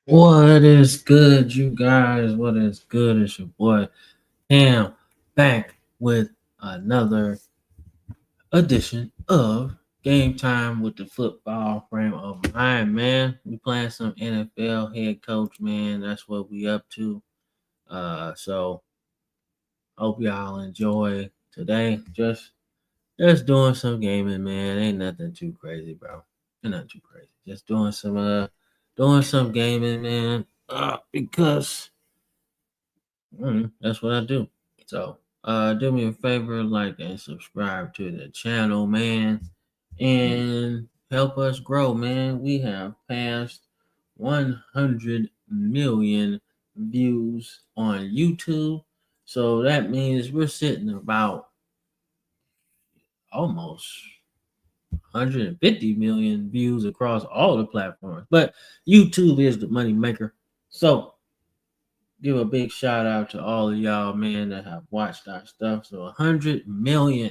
What is good, you guys? What is good? It's your boy Cam back with another edition of Game Time with the Football Frame of Mind, man. We playing some NFL head coach, man. That's what we up to. So hope y'all enjoy today. Just doing some gaming, man. Ain't nothing too crazy, bro. Ain't nothing too crazy. Just doing some gaming, man. Because that's what I do. So, do me a favor, like and subscribe to the channel, man, and help us grow, man. We have passed 100 million views on YouTube, so that means we're sitting about almost 150 million views across all the platforms. But YouTube is the money maker, so give a big shout out to all of y'all, man, that have watched our stuff. So 100 million.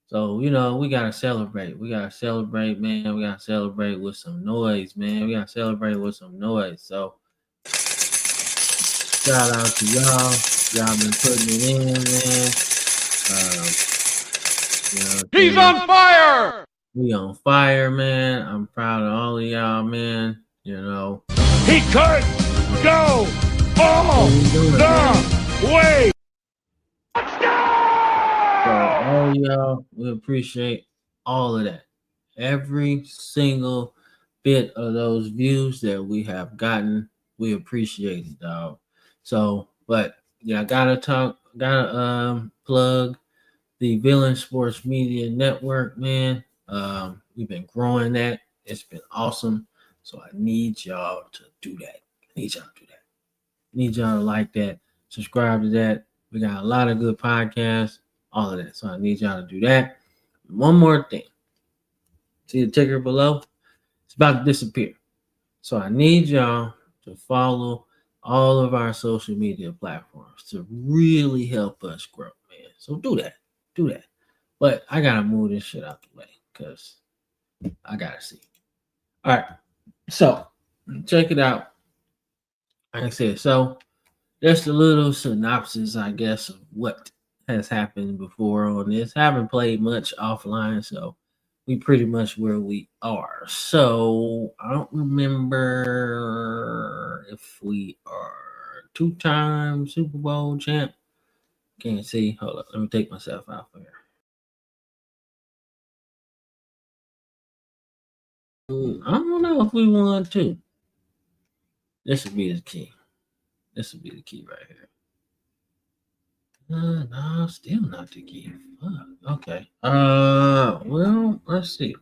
So, we got to celebrate. We got to celebrate, man. We got to celebrate with some noise, man. We got to celebrate with some noise. So, shout out to y'all. Y'all been putting it in, man. He's on fire! We on fire, man. I'm proud of all of y'all, man. He could go all the way. So all y'all, we appreciate all of that. Every single bit of those views that we have gotten, we appreciate it, dog. So, but yeah, I gotta plug the Villain Sports Media Network, man. We've been growing that. It's been awesome. So I need y'all to do that. I need y'all to like that, subscribe to that. We got a lot of good podcasts, all of that. So I need y'all to do that. One more thing. See the ticker below? It's about to disappear. So I need y'all to follow all of our social media platforms to really help us grow, man. So do that. But I gotta move this shit out the way because I gotta see. All right. So check it out. Like I said, so just a little synopsis, I guess, of what has happened before on this. I haven't played much offline, so we pretty much where we are. So I don't remember if we are two-time Super Bowl champ. Can't see. Hold up. Let me take myself out for here. I don't know if we won two. This would be the key. This would be the key right here. No, still not the key. Fuck. Okay. Well, let's see.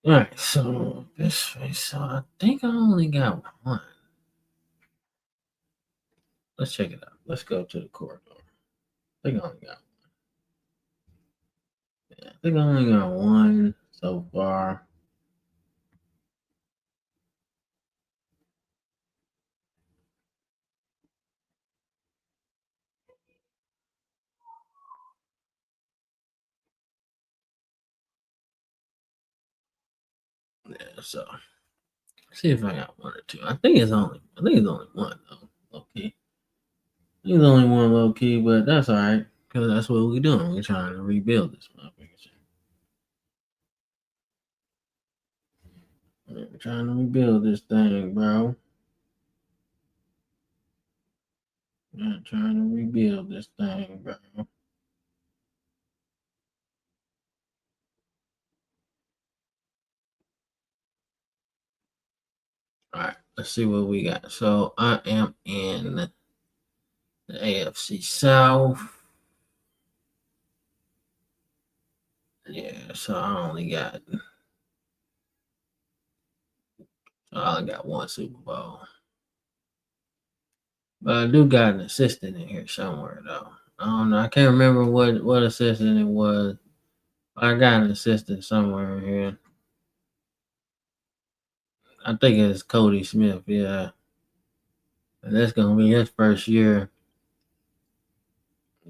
All right, so this way. So I think I only got one. Let's check it out. Let's go to the corridor. I think I only got. Yeah, I think I only got one so far. Yeah, so see if I got one or two. I think it's only one though. Okay. He's only one low key, but that's all right because that's what we're doing. We're trying to rebuild this motherfucker. We're trying to rebuild this thing, bro. We're trying to rebuild this thing, bro. All right, let's see what we got. So I am in the AFC South. Yeah, so I only got one Super Bowl. But I do got an assistant in here somewhere though. I don't know. I can't remember what assistant it was. I got an assistant somewhere in here. I think it's Cody Smith, yeah. And that's gonna be his first year.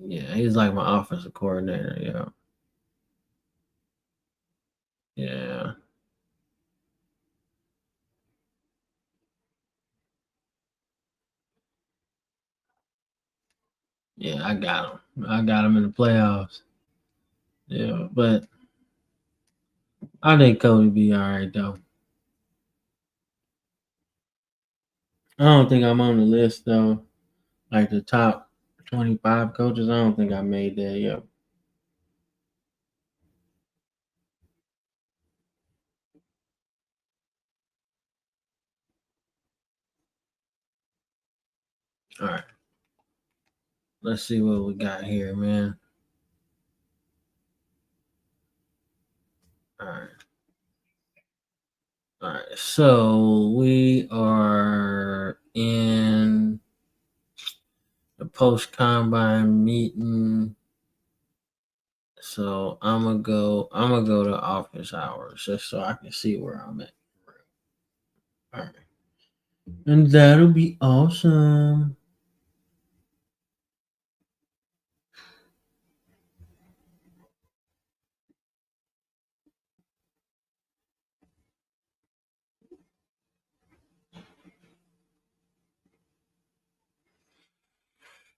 Yeah, he's like my offensive coordinator, yeah. Yeah. Yeah, I got him. I got him in the playoffs. Yeah, but I think Cody be all right though. I don't think I'm on the list though. Like the top 25 coaches, I don't think I made that yet. All right. Let's see what we got here, man. All right. All right. So we are in the post combine meeting. So I'm gonna go to office hours just so I can see where I'm at. All right. And that'll be awesome.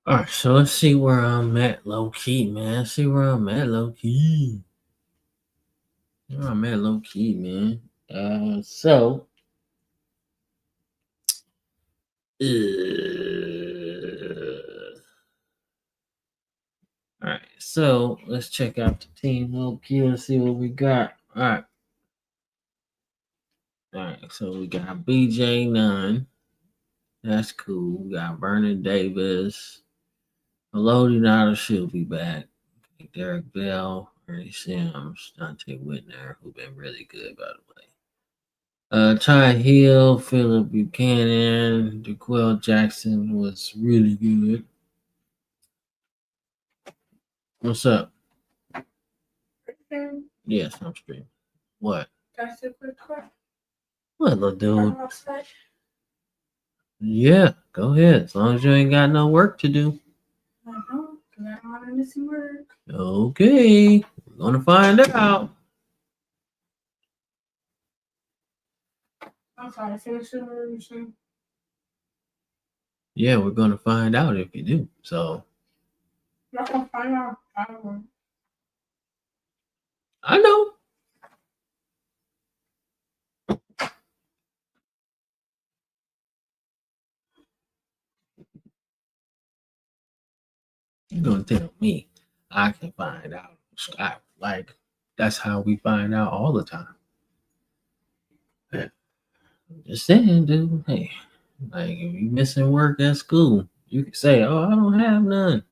All right, so let's see where I'm at low key, man. See where I'm at low key. Where I'm at low key, man. So all right, so let's check out the team low key. Let's see what we got. All right, so we got BJ Nunn. That's cool. We got Vernon Davis. Melody Nada should be back. Derek Bell, Ernie Sims, Dante Whitner, who've been really good, by the way. Ty Hill, Philip Buchanan, DeQuell Jackson was really good. What's up? Yes, I'm streaming. What? What, little dude? Yeah, go ahead. As long as you ain't got no work to do. I don't, because I don't want to miss work. Okay, we're gonna find out. I'm sorry, finish it or anything. Yeah, we're gonna find out if you do. So You're gonna find out. I don't know. I know. You're gonna tell me I can find out. Like that's how we find out all the time. Yeah. I'm just saying, dude. Hey, like if you missing work at school, you can say, "Oh, I don't have none."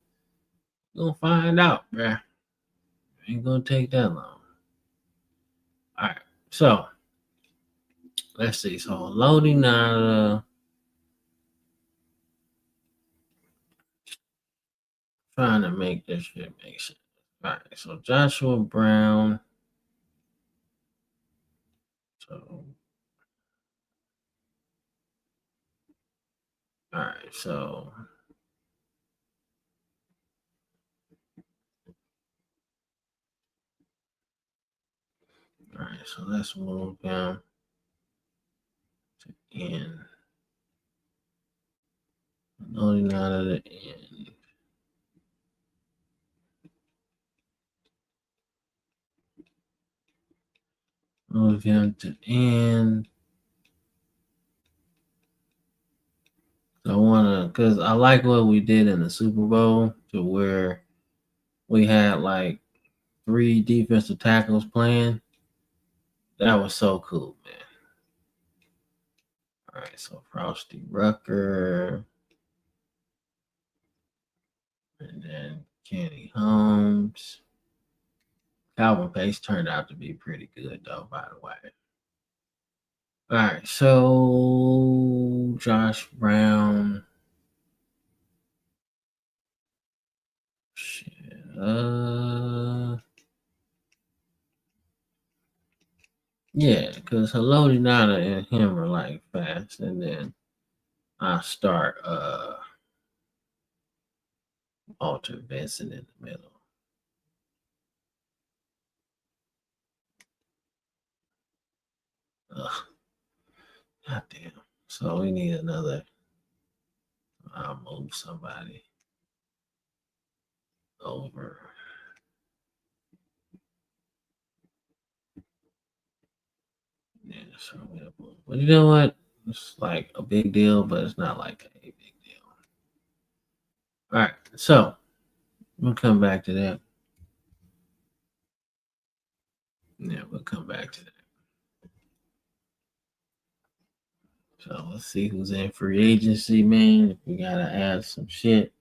You're gonna find out, bruh. Ain't gonna take that long. All right. So let's see. So loading Nada. Trying to make this shit make sense. All right. So Joshua Brown. So all right. So all right. So let's move down to end. Loading Nada to end. Move him to end. I wanna, cause I like what we did in the Super Bowl, to where we had like 3 defensive tackles playing. That was so cool, man. All right, so Frosty Rucker, and then Kenny Holmes. Calvin Pace turned out to be pretty good, though, by the way. All right, so Josh Brown. Shit. Yeah, because Haloti Nada and him are like fast, and then I start Walter Benson in the middle. Ugh. God damn. So we need another. I'll move somebody over. Yeah, so but you know what? It's like a big deal, but it's not like a big deal. All right, so we'll come back to that. Yeah, we'll come back to that. So let's see who's in free agency, man. If we gotta add some shit.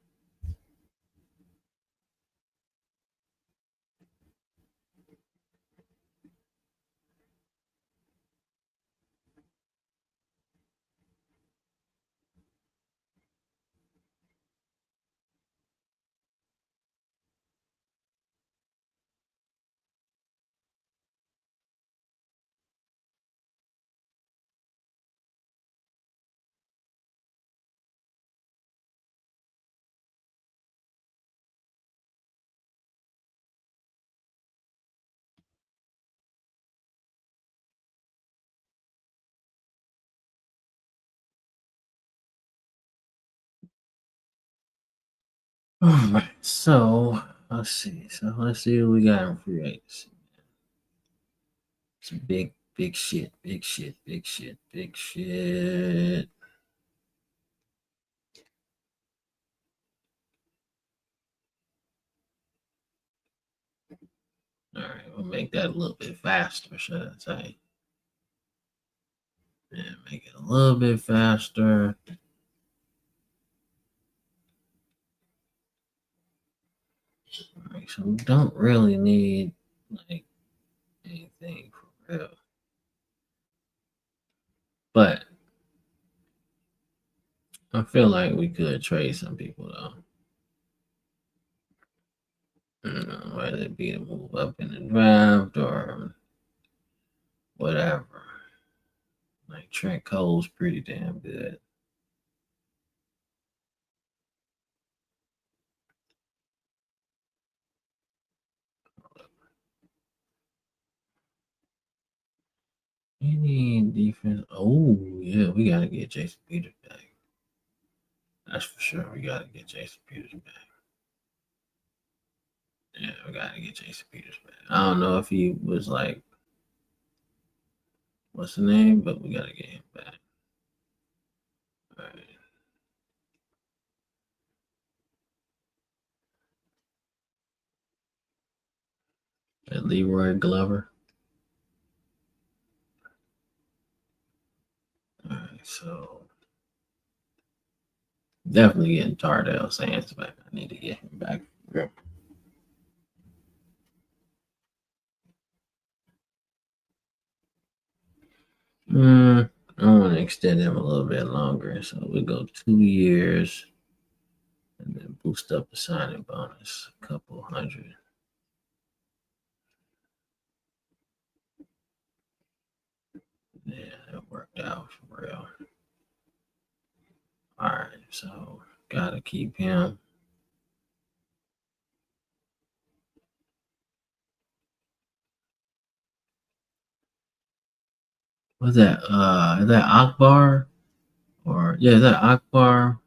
All right, so let's see. So let's see what we got in free agency. Some big shit, big shit, big shit, big shit. All right, we'll make that a little bit faster, should I say? Yeah, make it a little bit faster. All right, so we don't really need like anything for real, but I feel like we could trade some people though. You know, whether it be to move up in the draft or whatever. Like Trent Cole's pretty damn good. Any defense? Oh yeah, we gotta get Jason Peters back. That's for sure. We gotta get Jason Peters back. Yeah, we gotta get Jason Peters back. I don't know if he was like, what's the name, but we gotta get him back. All right. And Leroy Glover. All right, so definitely getting Tardell Sands back. I need to get him back. Yeah. I want to extend him a little bit longer, so we go 2 years, and then boost up the signing bonus, a couple hundred. Yeah, that worked out for real. All right, so gotta keep him. What's that? Is that Akbar? Or yeah, is that Akbar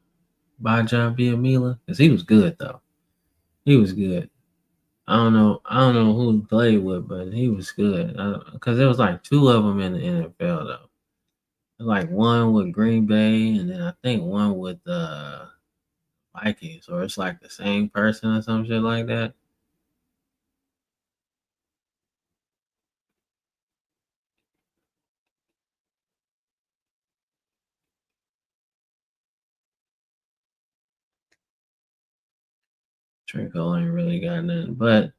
by John Villamila? Because he was good though. He was good. I don't know. I don't know who he played with, but he was good. Because there was like 2 of them in the NFL though. Like one with Green Bay, and then I think one with Vikings, or it's like the same person or some shit like that. Trico ain't really got nothing, but,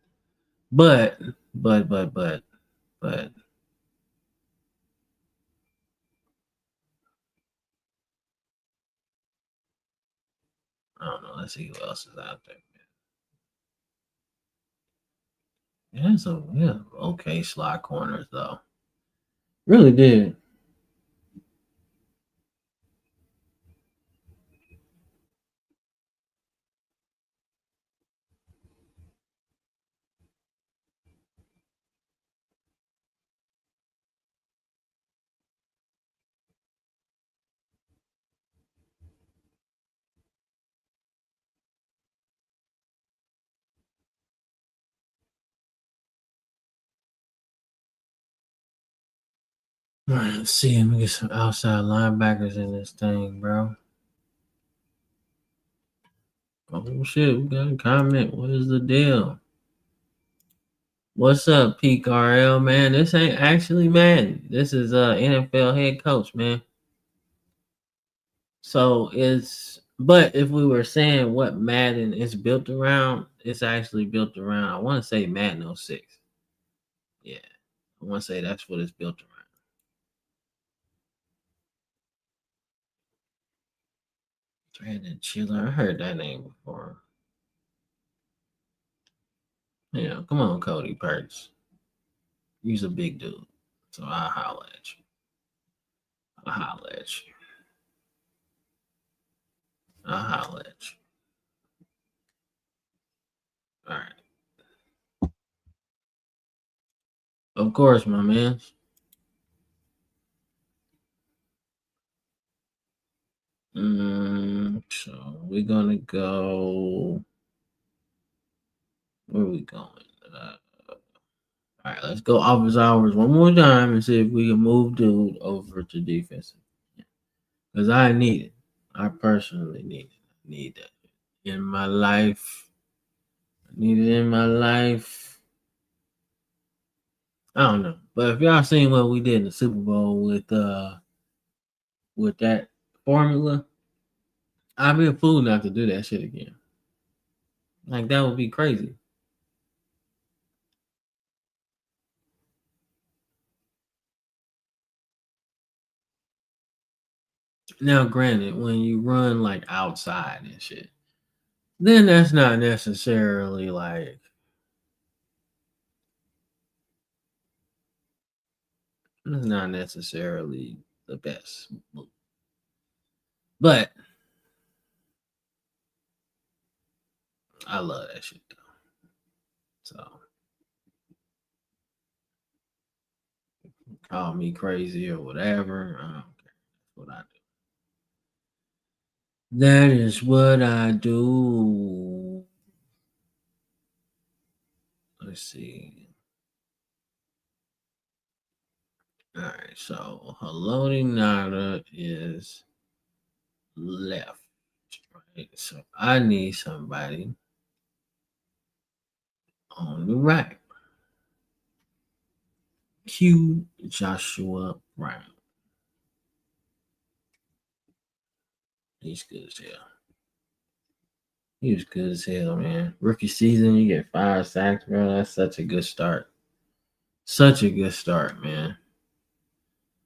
but, but, but, but. I don't know. Let's see who else is out there. Yeah, so yeah, okay slot corners though. Really did. All right, let's see. Let me get some outside linebackers in this thing, bro. Oh shit, we got a comment. What is the deal? What's up, PRL, man? This ain't actually Madden. This is NFL head coach, man. So but if we were saying what Madden is built around, it's actually built around, I want to say Madden 06. Yeah, I want to say that's what it's built around. Brandon Chiller, I heard that name before. Yeah, come on, Cody Perks. He's a big dude, so I'll holler at you. I'll holler at you. I'll holler at you. All right. Of course, my man. So we're gonna go. Where are we going? All right, let's go office hours one more time and see if we can move dude over to defensive. Because I need it. I personally need it. I need that in my life. I need it in my life. I don't know. But if y'all seen what we did in the Super Bowl with that formula, I'd be a fool not to do that shit again. Like that would be crazy. Now, granted, when you run like outside and shit, then that's not necessarily like it's not necessarily the best move. But I love that shit though. So call me crazy or whatever. I don't care. That's what I do. That is what I do. Let's see. All right, so Haloti Nada is left. Right? So I need somebody on the right. Q Joshua Brown. He's good as hell. He was good as hell, man. Rookie season, you get 5 sacks, bro. That's such a good start. Such a good start, man.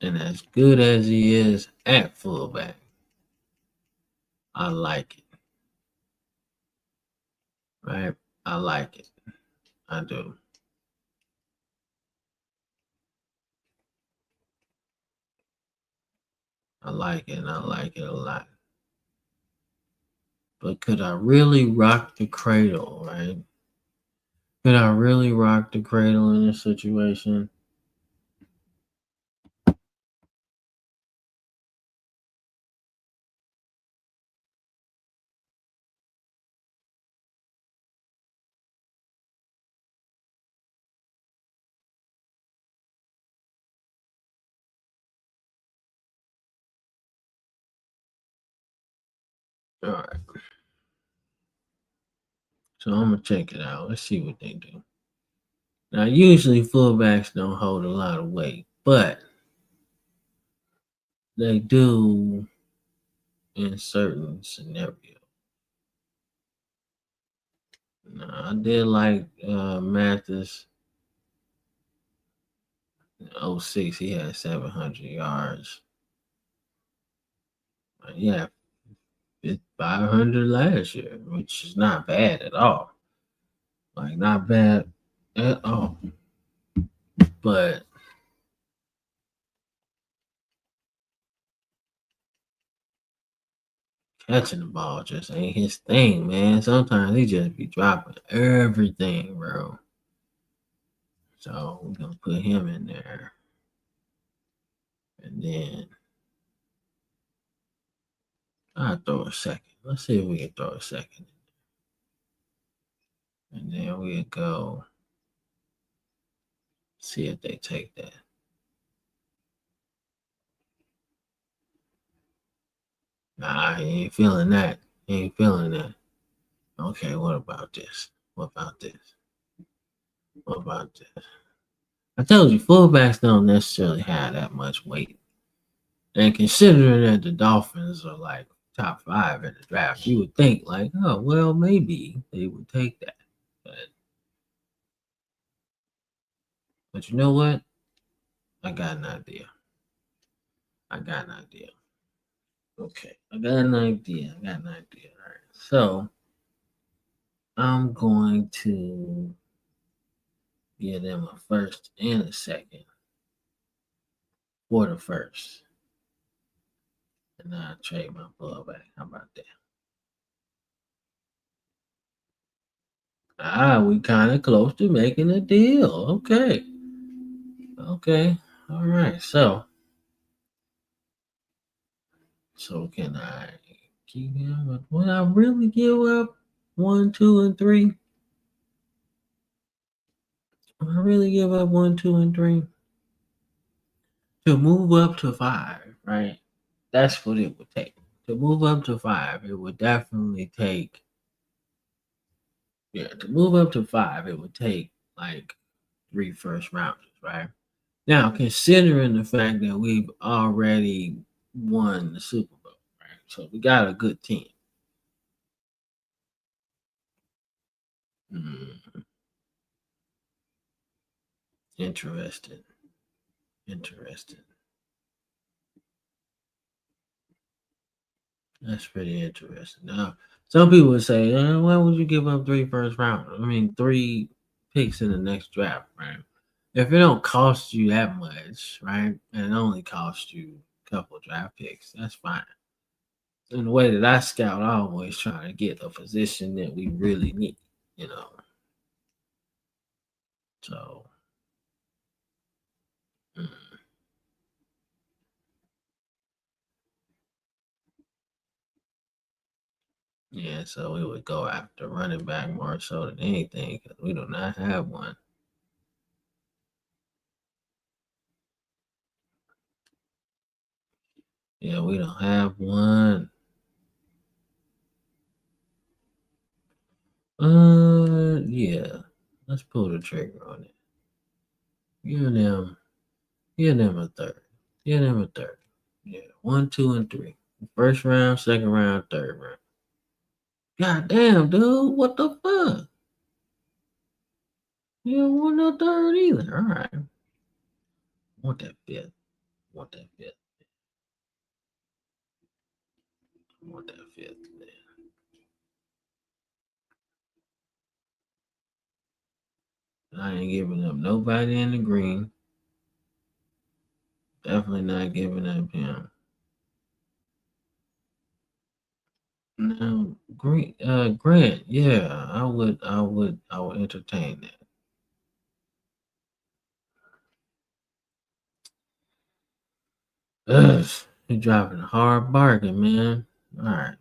And as good as he is at fullback, I like it. Right? I like it. I do. I like it, and I like it a lot. But could I really rock the cradle, right? Could I really rock the cradle in this situation? All right. So I'm gonna check it out. Let's see what they do. Now, usually fullbacks don't hold a lot of weight, but they do in certain scenarios. Now, I did like Mathis in 06. He had 700 yards. Yeah, 500 last year, which is not bad at all. Like, not bad at all. But catching the ball just ain't his thing, man. Sometimes he just be dropping everything, bro. So we're gonna put him in there. And then I'll throw a second. Let's see if we can throw a second. And then we'll go see if they take that. Nah, he ain't feeling that. He ain't feeling that. Okay, what about this? What about this? What about this? I told you, fullbacks don't necessarily have that much weight. And considering that the Dolphins are like top 5 in the draft, you would think like, oh, well, maybe they would take that. But you know what? I got an idea. Okay, I got an idea. All right. So I'm going to give them a first and a second for the first. And I'll trade my fullback. How about that? We kind of close to making a deal. Okay. All right. So can I keep him? Would I really give up 1, 2, and 3? Would I really give up 1, 2, and 3? To move up to 5, right? That's what it would take. To move up to 5, it would definitely take. Yeah, to move up to 5, it would take like 3 first rounders, right? Now, considering the fact that we've already won the Super Bowl, right? So we got a good team. Interesting. That's pretty interesting. Now, some people would say, why would you give up 3 first rounders? I mean, 3 picks in the next draft, right? If it don't cost you that much, right, and it only costs you a couple draft picks, that's fine. In the way that I scout, I always try to get a position that we really need, you know. So, mm. Yeah, so we would go after running back more so than anything because we do not have one. Yeah, we don't have one. Yeah. Let's pull the trigger on it. Give them a third. Give them a third. Yeah, 1, 2, and 3. First round, second round, third round. God damn, dude, what the fuck? You don't want no third either. All right. I want that fifth. want that fifth. I want that fifth, man. I ain't giving up nobody in the green. Definitely not giving up him. Now, Grant, yeah, I would entertain that. Ugh, you're driving a hard bargain, man. All right,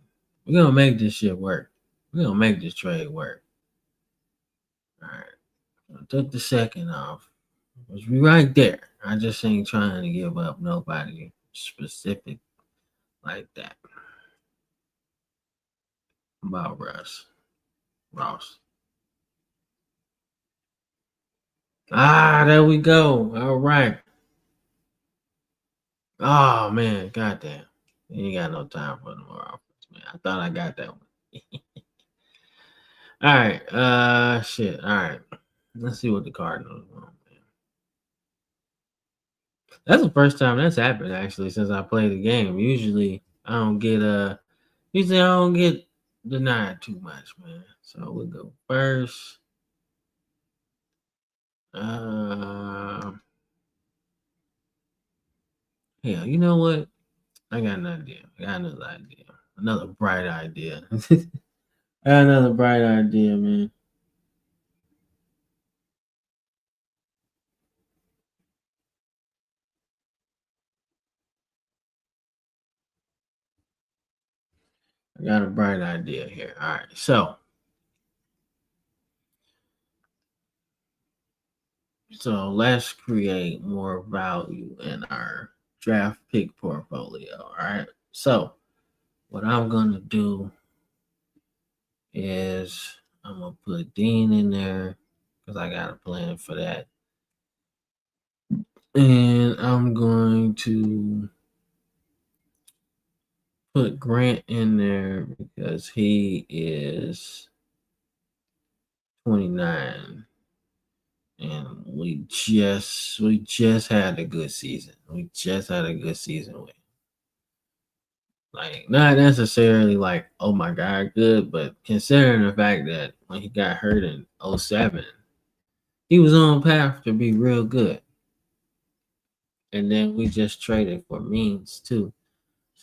we're gonna make this shit work. We're gonna make this trade work. All right, I took the second off. Was right there. I just ain't trying to give up nobody specific like that. About Ross. Ah, there we go. All right. Oh man, goddamn. You ain't got no time for the more offense, man. I thought I got that one. All right. Shit. All right. Let's see what the Cardinals want, man. That's the first time that's happened actually since I played the game. Usually I don't get denied too much, man. So we'll go first. Yeah, you know what? I got an idea. I got another idea. Another bright idea. I got another bright idea, man. I got a bright idea here. All right. So let's create more value in our draft pick portfolio. All right. So what I'm gonna do is I'm gonna put Dean in there because I got a plan for that. And I'm going to put Grant in there because he is 29. And we just had a good season. We just had a good season with him. Like not necessarily like, oh my god, good, but considering the fact that when he got hurt in 07, he was on path to be real good. And then we just traded for Means too.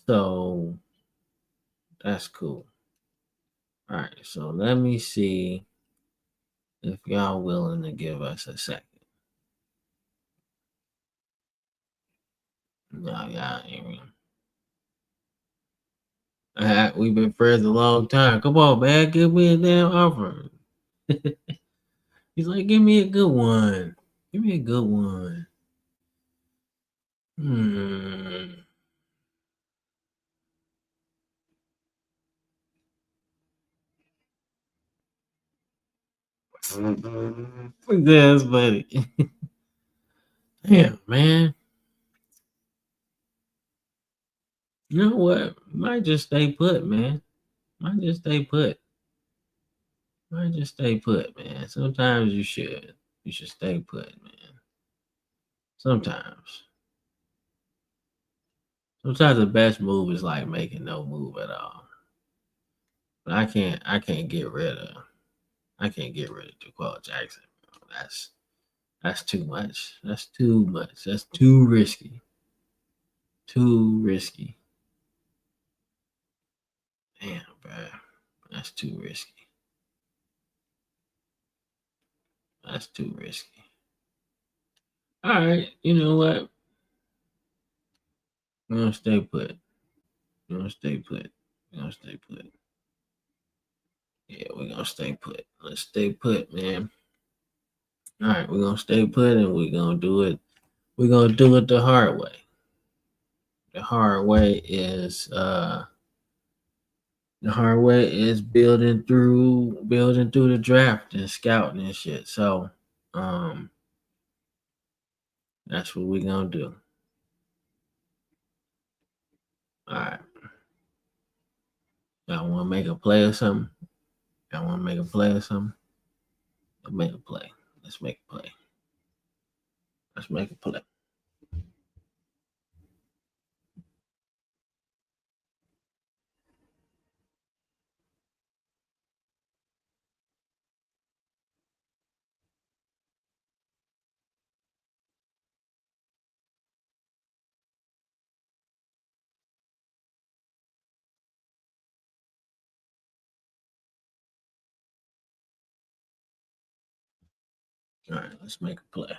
So that's cool. All right, so let me see if y'all willing to give us a second. No, y'all ain't really. We've been friends a long time. Come on, man, give me a damn offer. He's like, give me a good one. Give me a good one. That's funny. Damn, man. You know what? Might just stay put, man. Might just stay put. Might just stay put, man. Sometimes you should. You should stay put, man. Sometimes. Sometimes the best move is like making no move at all. But I can't get rid of Jaquan Jackson. Bro. That's too much. That's too much. That's too risky. Too risky. Damn, bro. That's too risky. That's too risky. All right, you know what? We're gonna stay put. We're gonna stay put. We're gonna stay put. Yeah, we're gonna stay put. Let's stay put, man. All right, we're gonna stay put and we're gonna do it. We're gonna do it the hard way. The hard way is building through the draft and scouting and shit. So that's what we're gonna do. All right. Y'all wanna make a play or something? Y'all wanna make a play or something? Let's make a play. Let's make a play. Let's make a play. All right, let's make a play.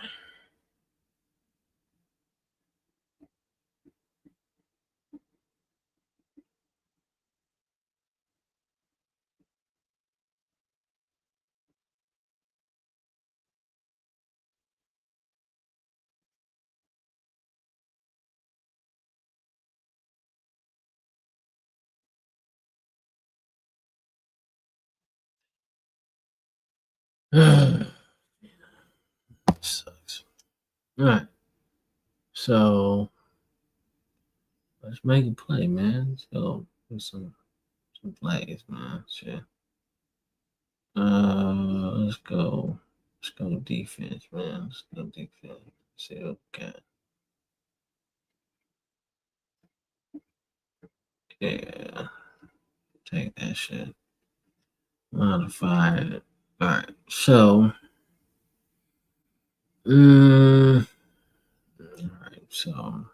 Sucks. All right, so let's make a play, man. Let's go do some plays, man. Shit. Let's go. Let's go defense, man. Let's go defense. See what we got. Yeah, take that shit. Modify it. All right, so. All right, so.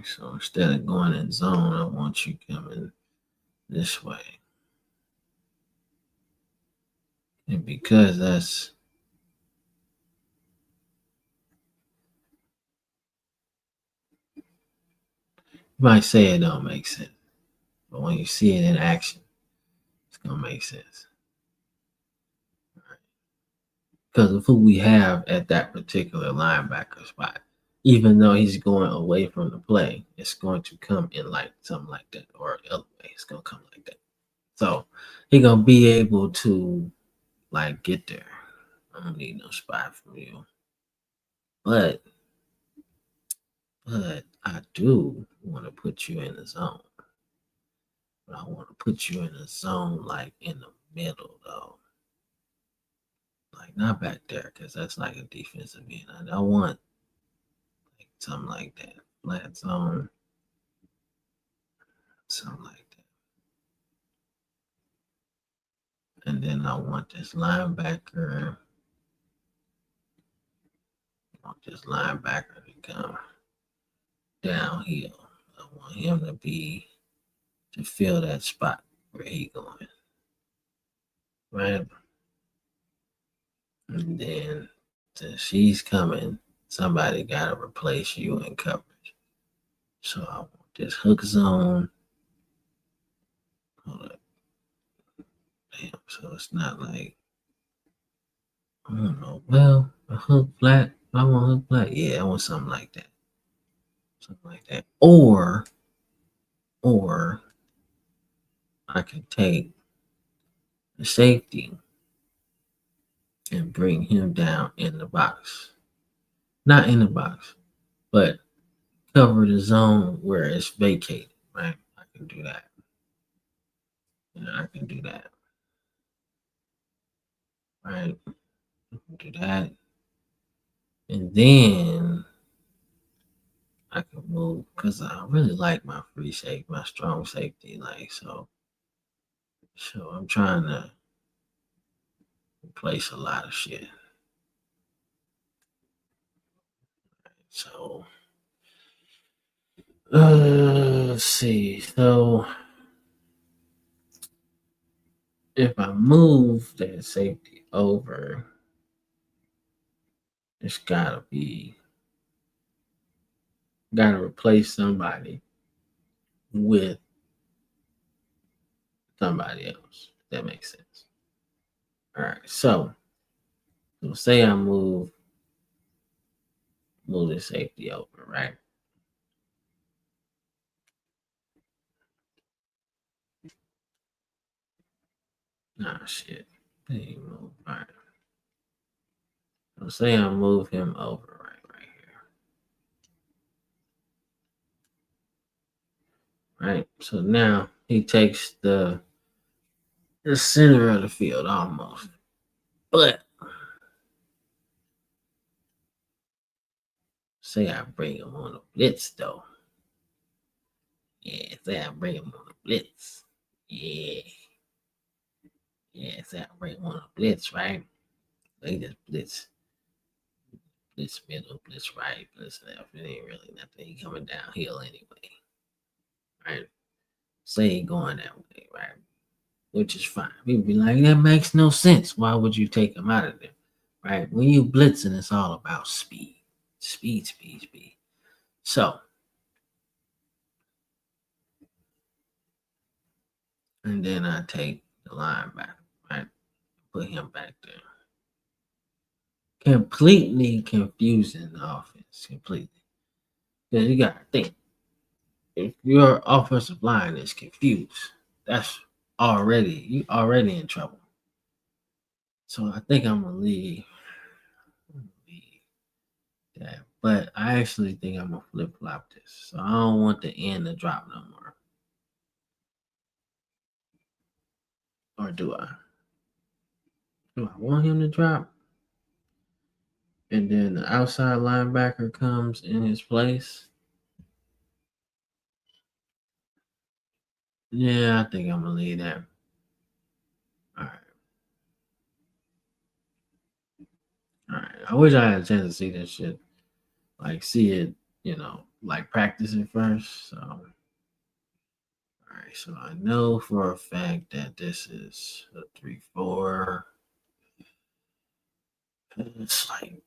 So instead of going in zone, I want you coming this way. And because that's you might say it don't make sense, but when you see it in action, it's gonna make sense. Because of who we have at that particular linebacker spot. Even though he's going away from the play, it's going to come in like something like that, or the other way, it's gonna come like that. So he gonna be able to like get there. I don't need no spot from you. But I do want to put you in the zone. But I want to put you in a zone like in the middle though. Like not back there, because that's like a defensive end. I want like something like that. Flat zone. Something like that. And then I want this linebacker. I want this linebacker to come downhill. I want him to fill that spot where he going. Right? And then since she's coming, somebody gotta replace you in coverage. So I want this hook zone. Hold up. Damn, so it's not like I don't know. Well, a hook flat. I want hook flat. Yeah, I want something like that. Something like that. Or I can take the safety and bring him down in the box. Not in the box, but cover the zone where it's vacated, right? I can do that. I can do that. Right? Do that. And then I can move because I really like my free safety, my strong safety. Like so I'm trying to replace a lot of shit. So let's see. So if I move that safety over, it's gotta replace somebody with somebody else. If that makes sense. All right. So say I move the safety over, right? Nah, shit. Hey, move. All right. So say I move him over right here. Right. So now he takes the center of the field almost. But say I bring him on a blitz though. Yeah, say I bring him on a blitz. Yeah. Yeah, say I bring him on a blitz, right? They just blitz blitz middle, blitz right, blitz left. It ain't really nothing. He coming downhill anyway, right? Say he going that way, right? Which is fine. People be like, that makes no sense. Why would you take him out of there, right? When you blitzing, it's all about speed, speed, speed, speed. So, and then I take the linebacker, right? Put him back there. Completely confusing the offense, completely. Because you got to think, if your offensive line is confused, that's you already in trouble. So I think I'm gonna leave that. But I actually think I'm gonna flip flop this. So I don't want the end to drop no more. Or do I? Do I want him to drop? And then the outside linebacker comes in his place. Yeah, I think I'm gonna leave that. All right. All right. I wish I had a chance to see this shit. Like see it, like practice it first. So all right, so I know for a fact that this is a 3-4. It's like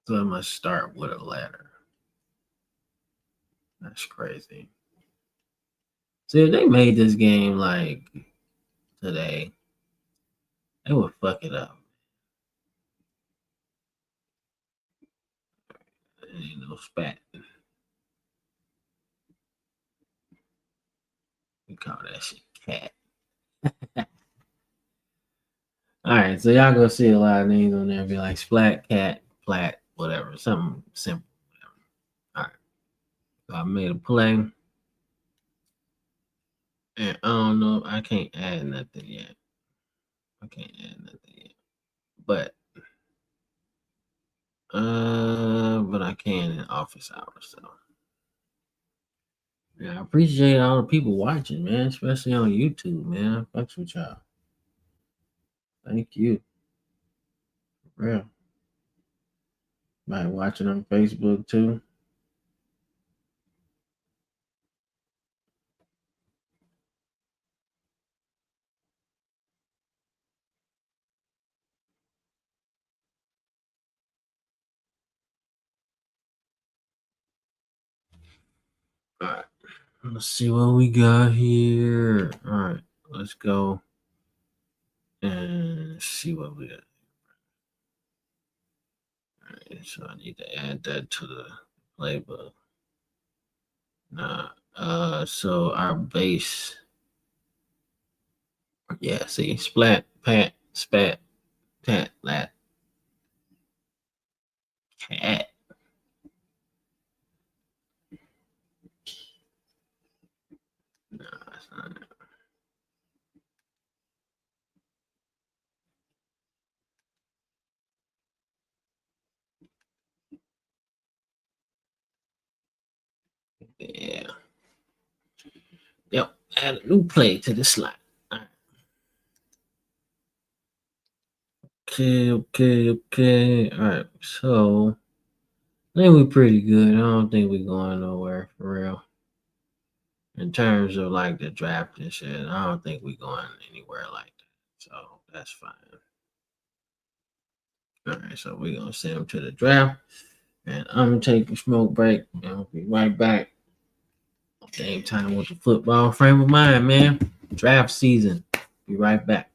so I must start with a letter. That's crazy. See, if they made this game like today, they would fuck it up. Ain't no spat. We call that shit cat. All right, so y'all gonna see a lot of names on there. Be like splat, cat, flat, whatever, something simple. Whatever. All right, so I made a play, and I don't know. I can't add nothing yet. But I can in office hours. So yeah, I appreciate all the people watching, man, especially on YouTube, man. Fucks with y'all. Thank you. For real. Might watching on Facebook too. All right. Let's see what we got here. All right. Let's go and see what we got. All right. So I need to add that to the playbook. So our base. Yeah, see, splat, pat, spat, tat, lat, cat. No, that's not it. Yeah. Yep. Add a new play to the slot. All right. Okay. All right. So I think we're pretty good. I don't think we're going nowhere for real. In terms of like the draft and shit, I don't think we're going anywhere like that. So that's fine. All right. So we're gonna send him to the draft. And I'm gonna take a smoke break and I'll be right back. Same time with the football frame of mind, man. Draft season. Be right back.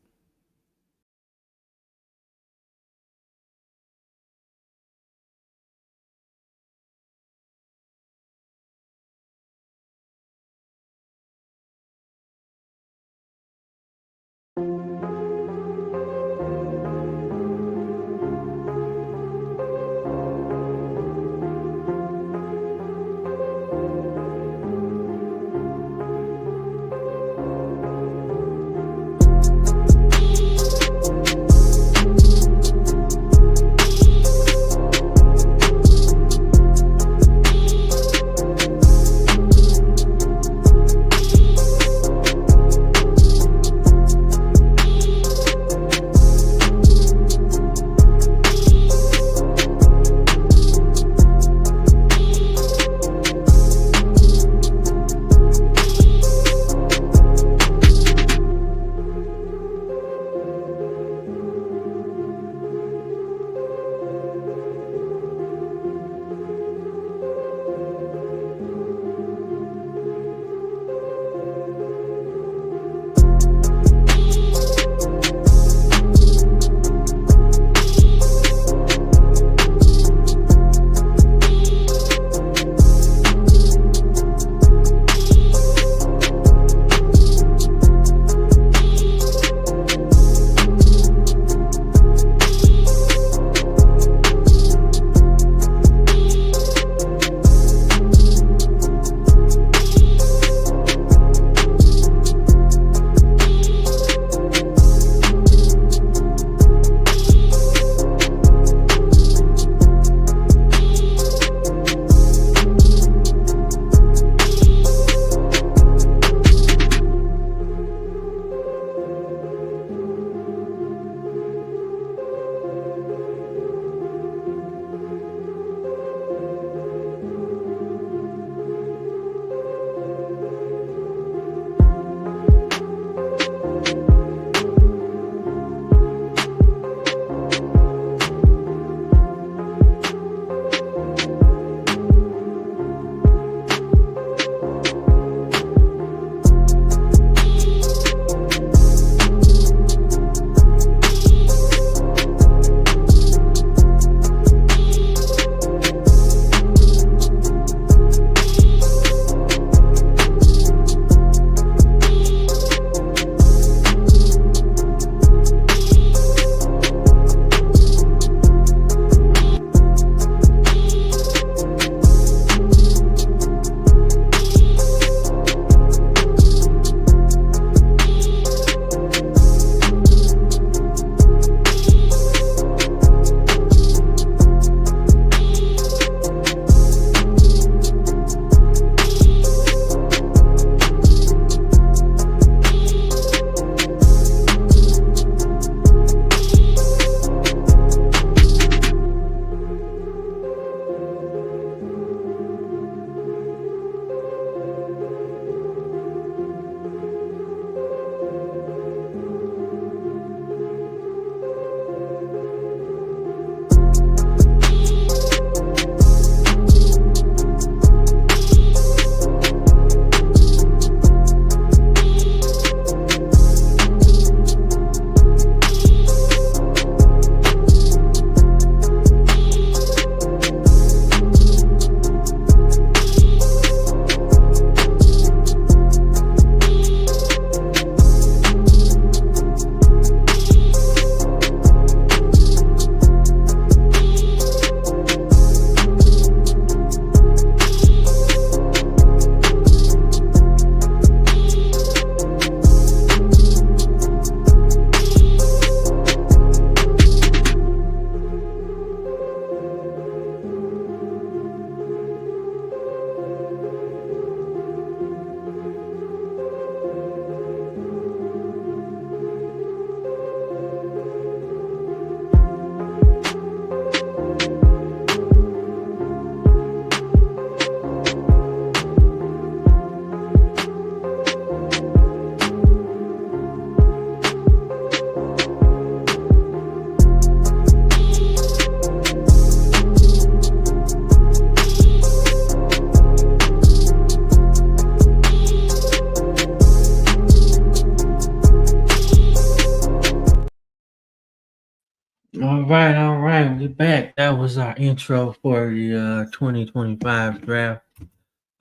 Alrighty, back. That was our intro for the 2025 draft.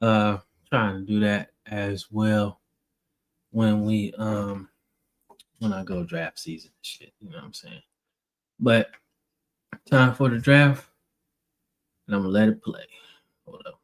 Trying to do that as well when I go draft season and shit. You know what I'm saying? But time for the draft, and I'm gonna let it play. Hold up.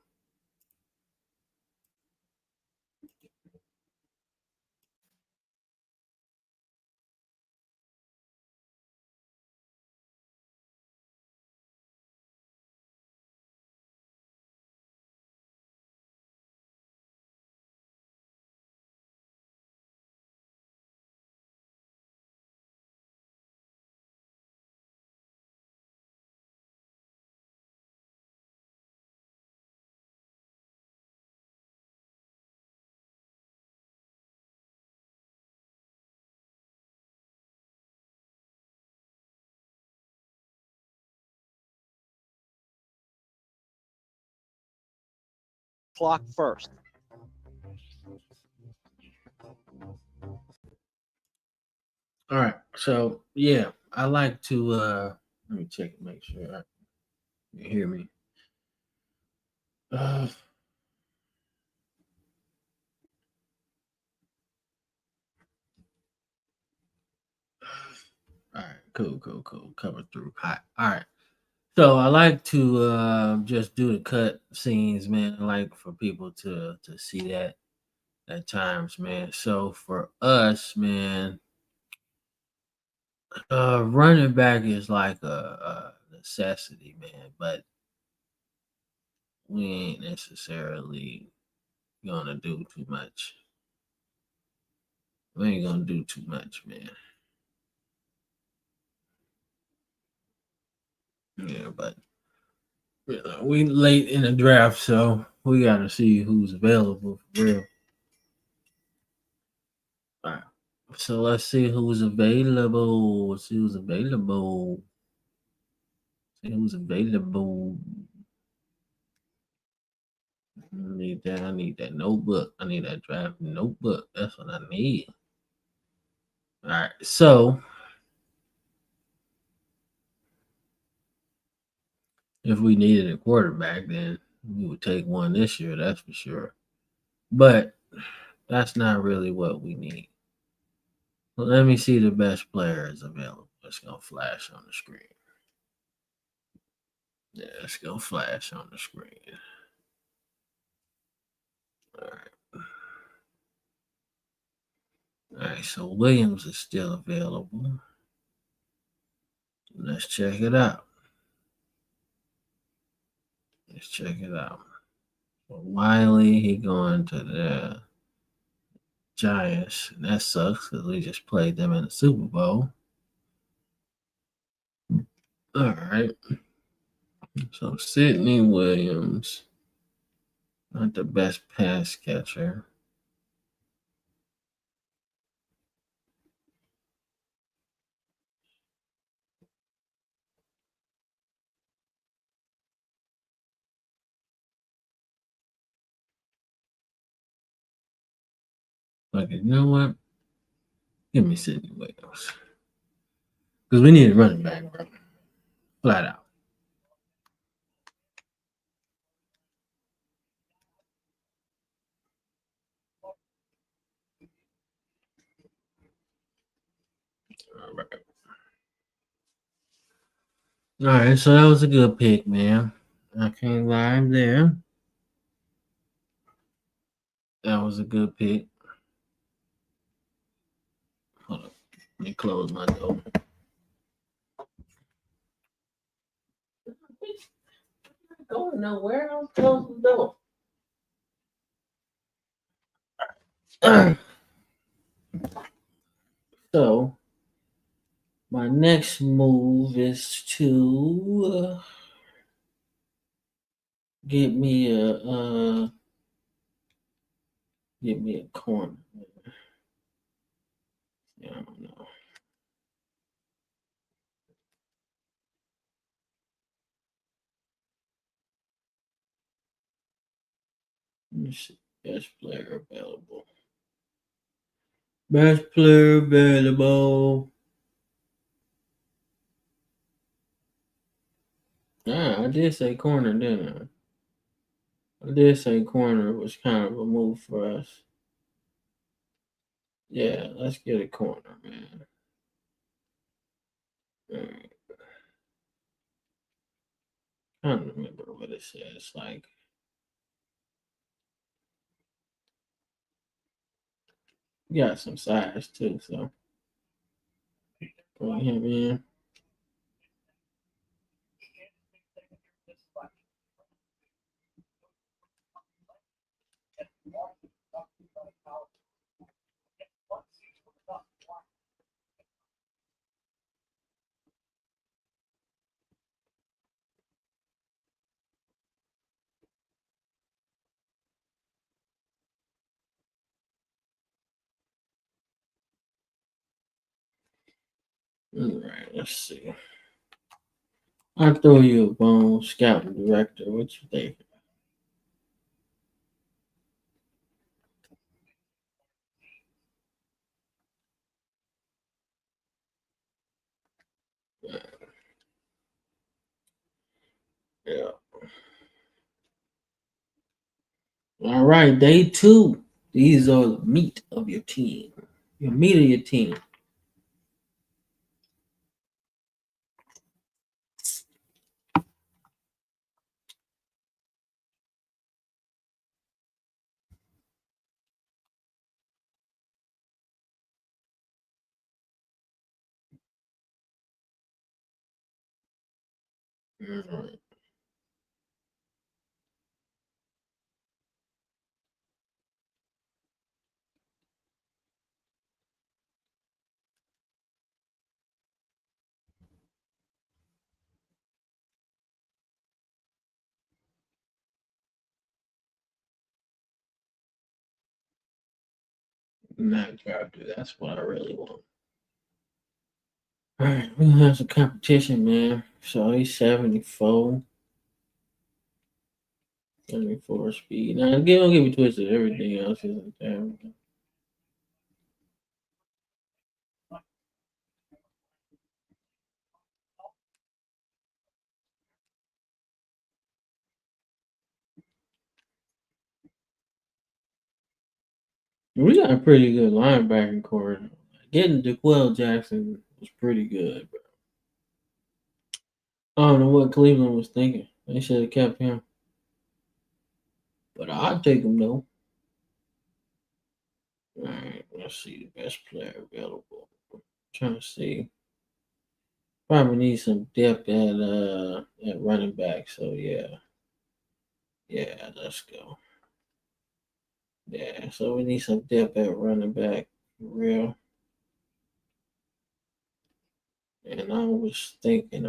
Clock first. All right. So yeah, I like to let me check and make sure you hear me. All right, cool. Cover through. Hot. All right. So I like to just do the cut scenes, man. I like for people to see that at times, man. So for us, man, running back is like a necessity, man. But we ain't necessarily gonna do too much. We ain't gonna do too much, man. Yeah, but you know, we late in the draft, so we gotta see who's available for real. All right. So let's see who's available. Let's see who's available. See who's available. I need that notebook. I need that draft notebook. That's what I need. All right. So if we needed a quarterback, then we would take one this year, that's for sure. But that's not really what we need. Well, let me see the best players available. It's gonna flash on the screen. Yeah, it's gonna flash on the screen. All right. All right, so Williams is still available. Let's check it out. Let's check it out. So Wiley, he going to the Giants, and that sucks because we just played them in the Super Bowl. All right. So Sidney Williams, not the best pass catcher. Like, you know what? Give me Sidney Williams. Because we need a running back, bro. Flat out. All right. All right, so that was a good pick, man. I can't lie there. That was a good pick. Hold up. Let me close my door. Going nowhere. I'll close the door. So, my next move is to get me a corner. Yeah, I don't know. Let me see. Best player available. Best player available. Yeah, I did say corner, didn't I? I did say corner was kind of a move for us. Yeah, let's get a corner, man. Alright. I don't remember what it says. Like, you got some size too, so bring him in. All right, let's see. I'll throw you a bone, scouting director. What you think? Yeah. All right, day two. These are the meat of your team. Your meat of your team. All right. Not drafted. That's what I really want. All right, we're gonna have some competition, man. So he's 74. 74 speed. Now, don't get me twisted. Everything else isn't there. We got a pretty good linebacking core. Getting DeQuell Jackson was pretty good, bro. I don't know what Cleveland was thinking. They should have kept him. But I'd take him though. All right, let's see the best player available. Trying to see. Probably need some depth at running back. So yeah. Yeah, let's go. Yeah, so we need some depth at running back for real. And I was thinking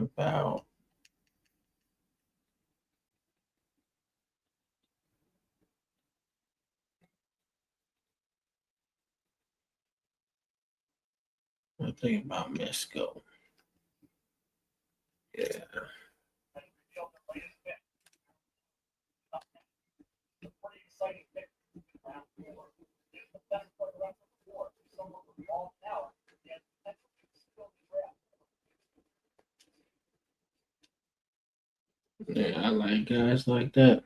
about Mesco. Yeah. Yeah, I like guys like that.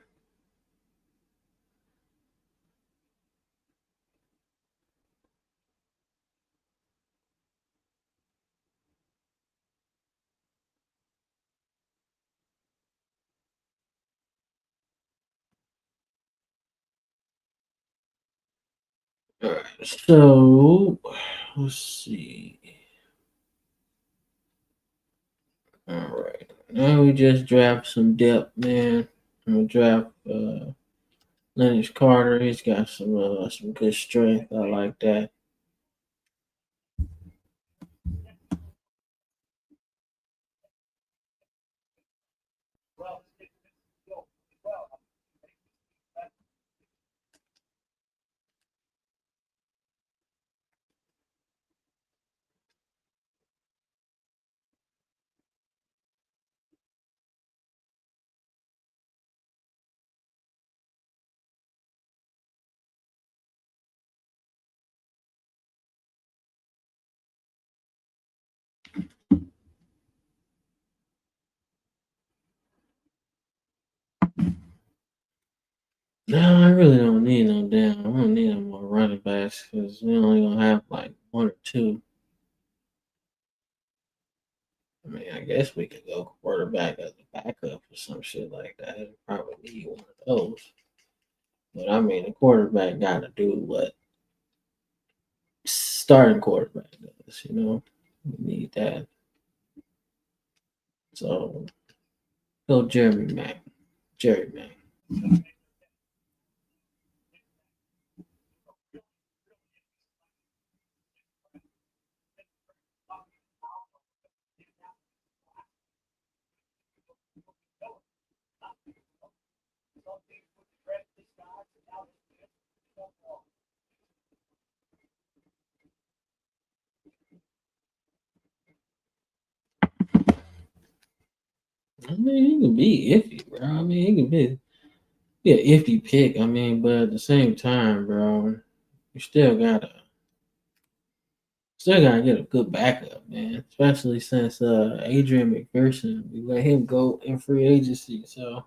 All right, so let's see. All right, now we just draft some depth, man. I'm gonna draft Lennox Carter. He's got some good strength. I like that. No, I really don't need no damn. I don't need no more running backs because we only gonna have like one or two. I mean, I guess we could go quarterback as a backup or some shit like that. Probably need one of those. But I mean, the quarterback got to do what starting quarterback does. We need that. So go Jeremy Mack. Jerry Mack. I mean, he can be iffy, bro. I mean, he can be an iffy pick. I mean, but at the same time, bro, you still gotta get a good backup, man. Especially since Adrian McPherson, we let him go in free agency. So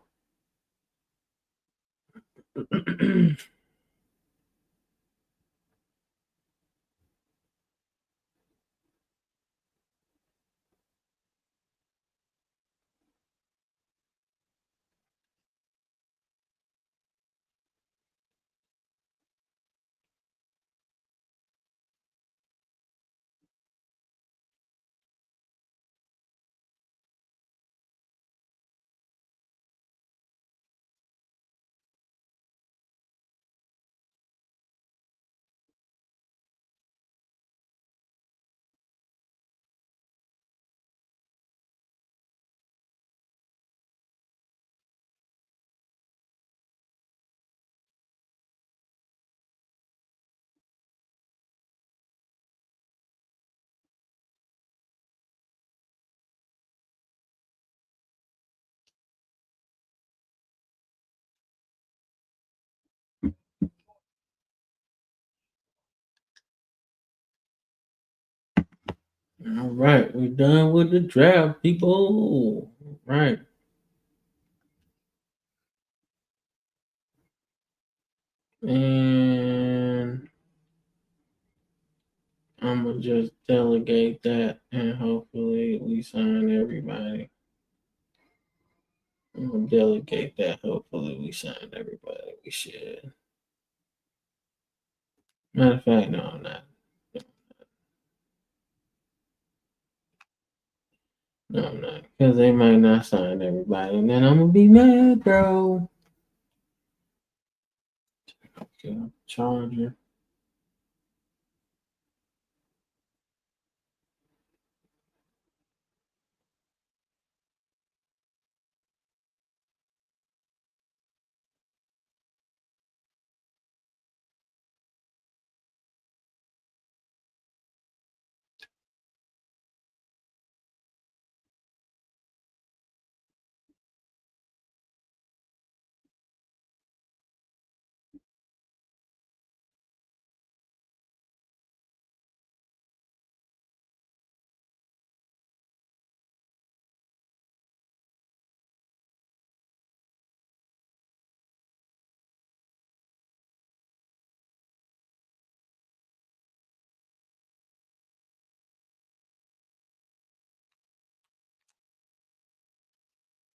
all right, we're done with the draft, people. Right. And I'm gonna just delegate that and hopefully we sign everybody. I'm gonna delegate that. Hopefully we sign everybody. We should. Matter of fact, no, I'm not. No, I'm not. Because they might not sign everybody. And then I'm gonna be mad, bro. Okay, Charger.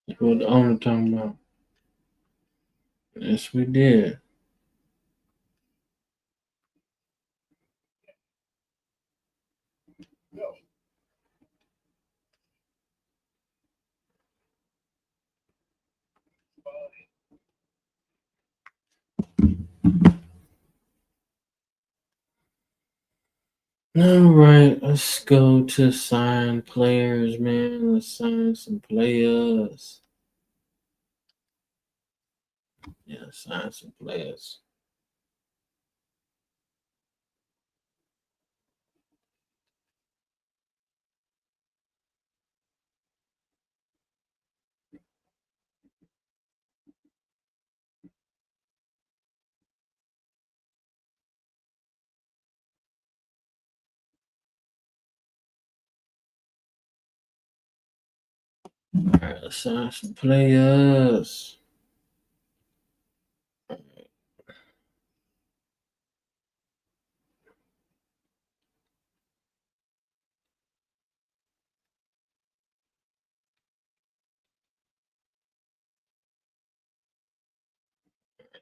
That's what the owner talking about. Yes, we did. All right, let's go to sign players, man. Let's sign some players. Yeah, sign some players. All right, let's sign some players.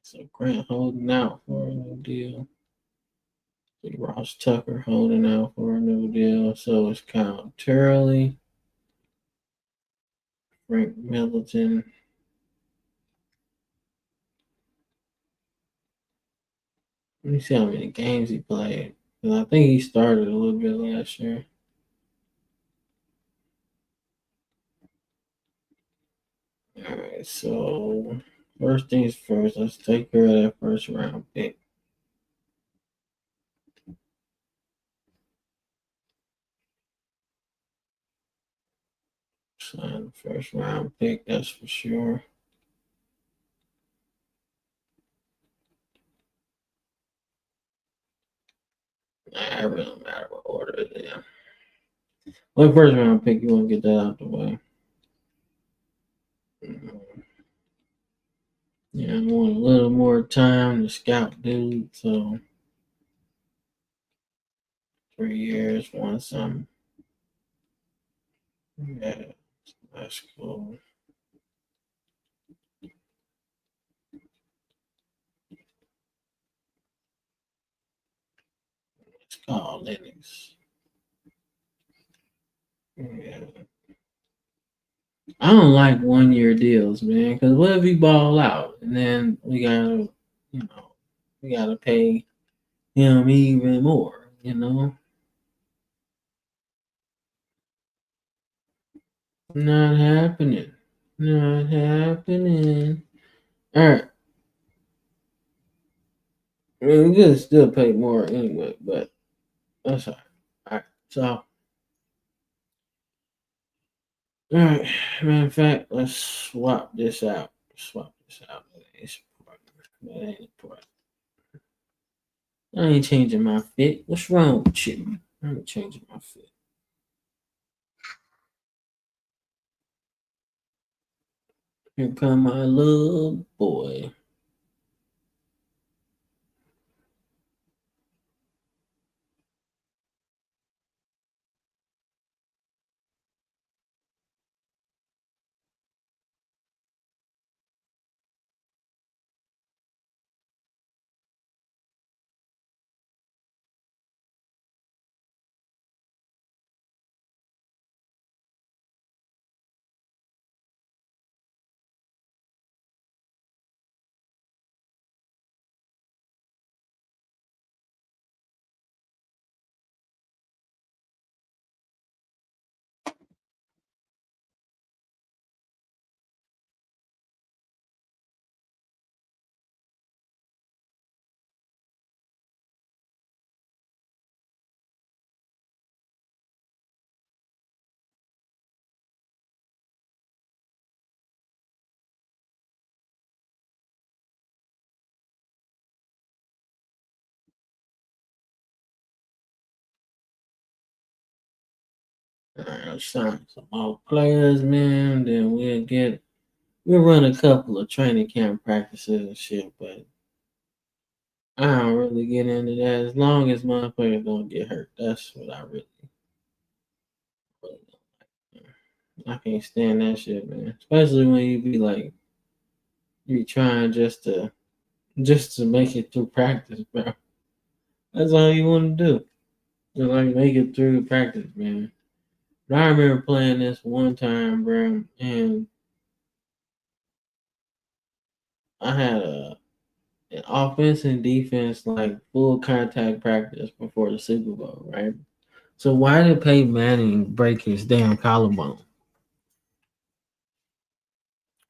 So Grant holding out for a new deal. Ross Tucker holding out for a new deal. So it's Kyle Turley, Frank Middleton. Let me see how many games he played. I think he started a little bit last year. All right, so first things first, let's take care of that first round pick. Sign the first round pick, that's for sure. Nah, it really don't matter what order it is. What first round pick you want to get that out the way? Yeah, I want a little more time to scout dude, so 3 years, want something. Yeah, that's cool. It's called Linux. Yeah. I don't like 1 year deals, man, because what if we ball out and then we gotta pay him even more, Not happening. Not happening. All right. I mean, we could still pay more anyway, but that's all right. All right. So, all right. Matter of fact, let's swap this out. Swap this out. That ain't important. I ain't changing my fit. What's wrong with you? I ain't changing my fit. Here come my little boy. All right, let's sign some more players, man. Then we'll run a couple of training camp practices and shit, but I don't really get into that as long as my players don't get hurt. That's what I really don't like. I can't stand that shit, man. Especially when you be like you trying just to make it through practice, bro. That's all you want to do. Just like make it through practice, man. But I remember playing this one time, bro, and I had an offense and defense like full contact practice before the Super Bowl, right? So why did Peyton Manning break his damn collarbone?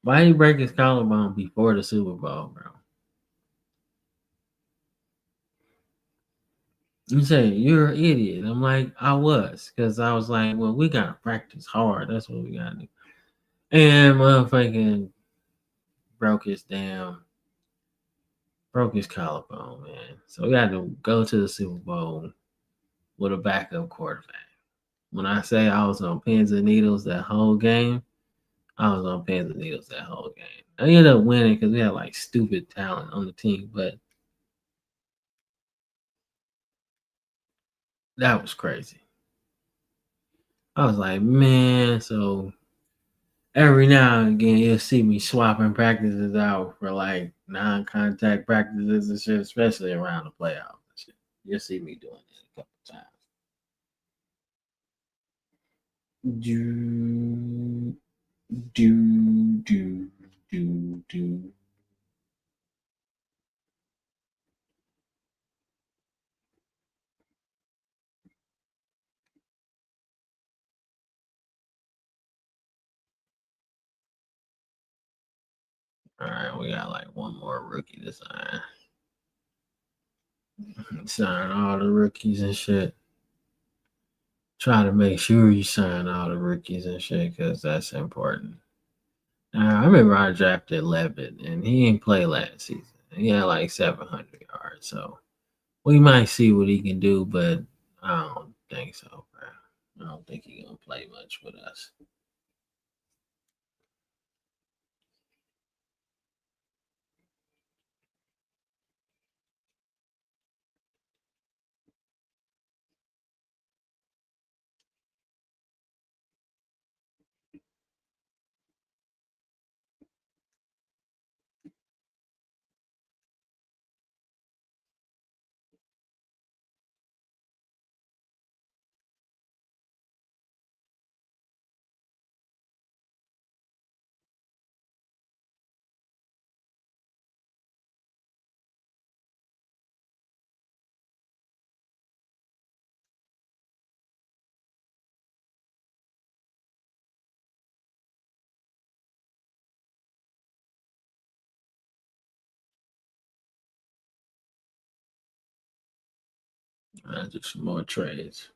Why did he break his collarbone before the Super Bowl, bro? You say you're an idiot. I'm like, I was, because I was like, well, we gotta practice hard. That's what we gotta do. And motherfucking broke his collarbone, man. So we had to go to the Super Bowl with a backup quarterback. When I say I was on pins and needles that whole game, I was on pins and needles that whole game. I ended up winning because we had like stupid talent on the team, but that was crazy. I was like, man, so every now and again you'll see me swapping practices out for like non-contact practices and shit, especially around the playoffs and shit. You'll see me doing it a couple times. Do do. All right, we got like one more rookie to sign. Sign all the rookies and shit. Try to make sure you sign all the rookies and shit because that's important. I remember I drafted Levitt and he didn't play last season. He had like 700 yards, so we might see what he can do, but I don't think so, bro. I don't think he's gonna play much with us. Just some more trades.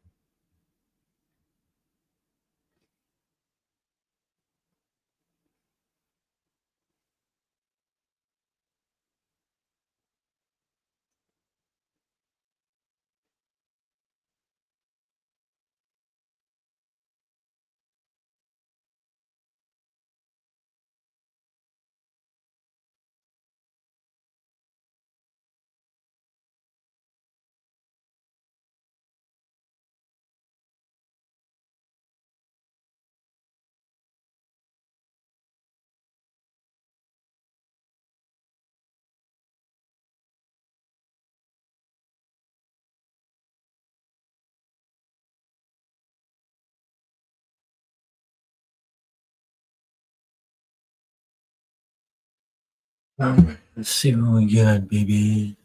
Let's see what we got, baby.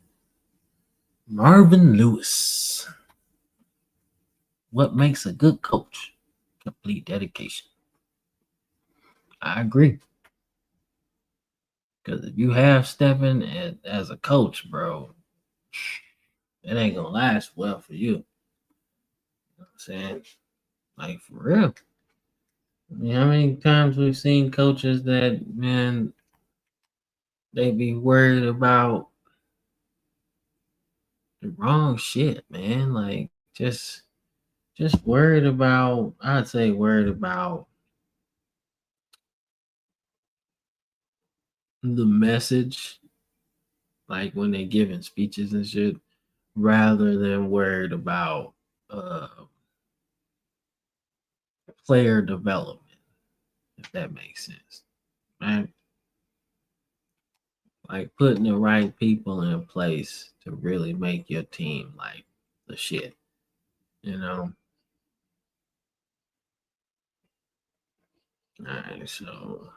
Marvin Lewis. What makes a good coach? Complete dedication. I agree. Because if you have Stephen as a coach, bro, it ain't gonna last well for you. You know what I'm saying? Like for real. I mean, how many times we've seen coaches that, man, they be worried about the wrong shit, man. Like just worried about, I'd say worried about the message, like when they giving speeches and shit, rather than worried about uh player development, if that makes sense. Right? Like putting the right people in place to really make your team like the shit, you know. All right, so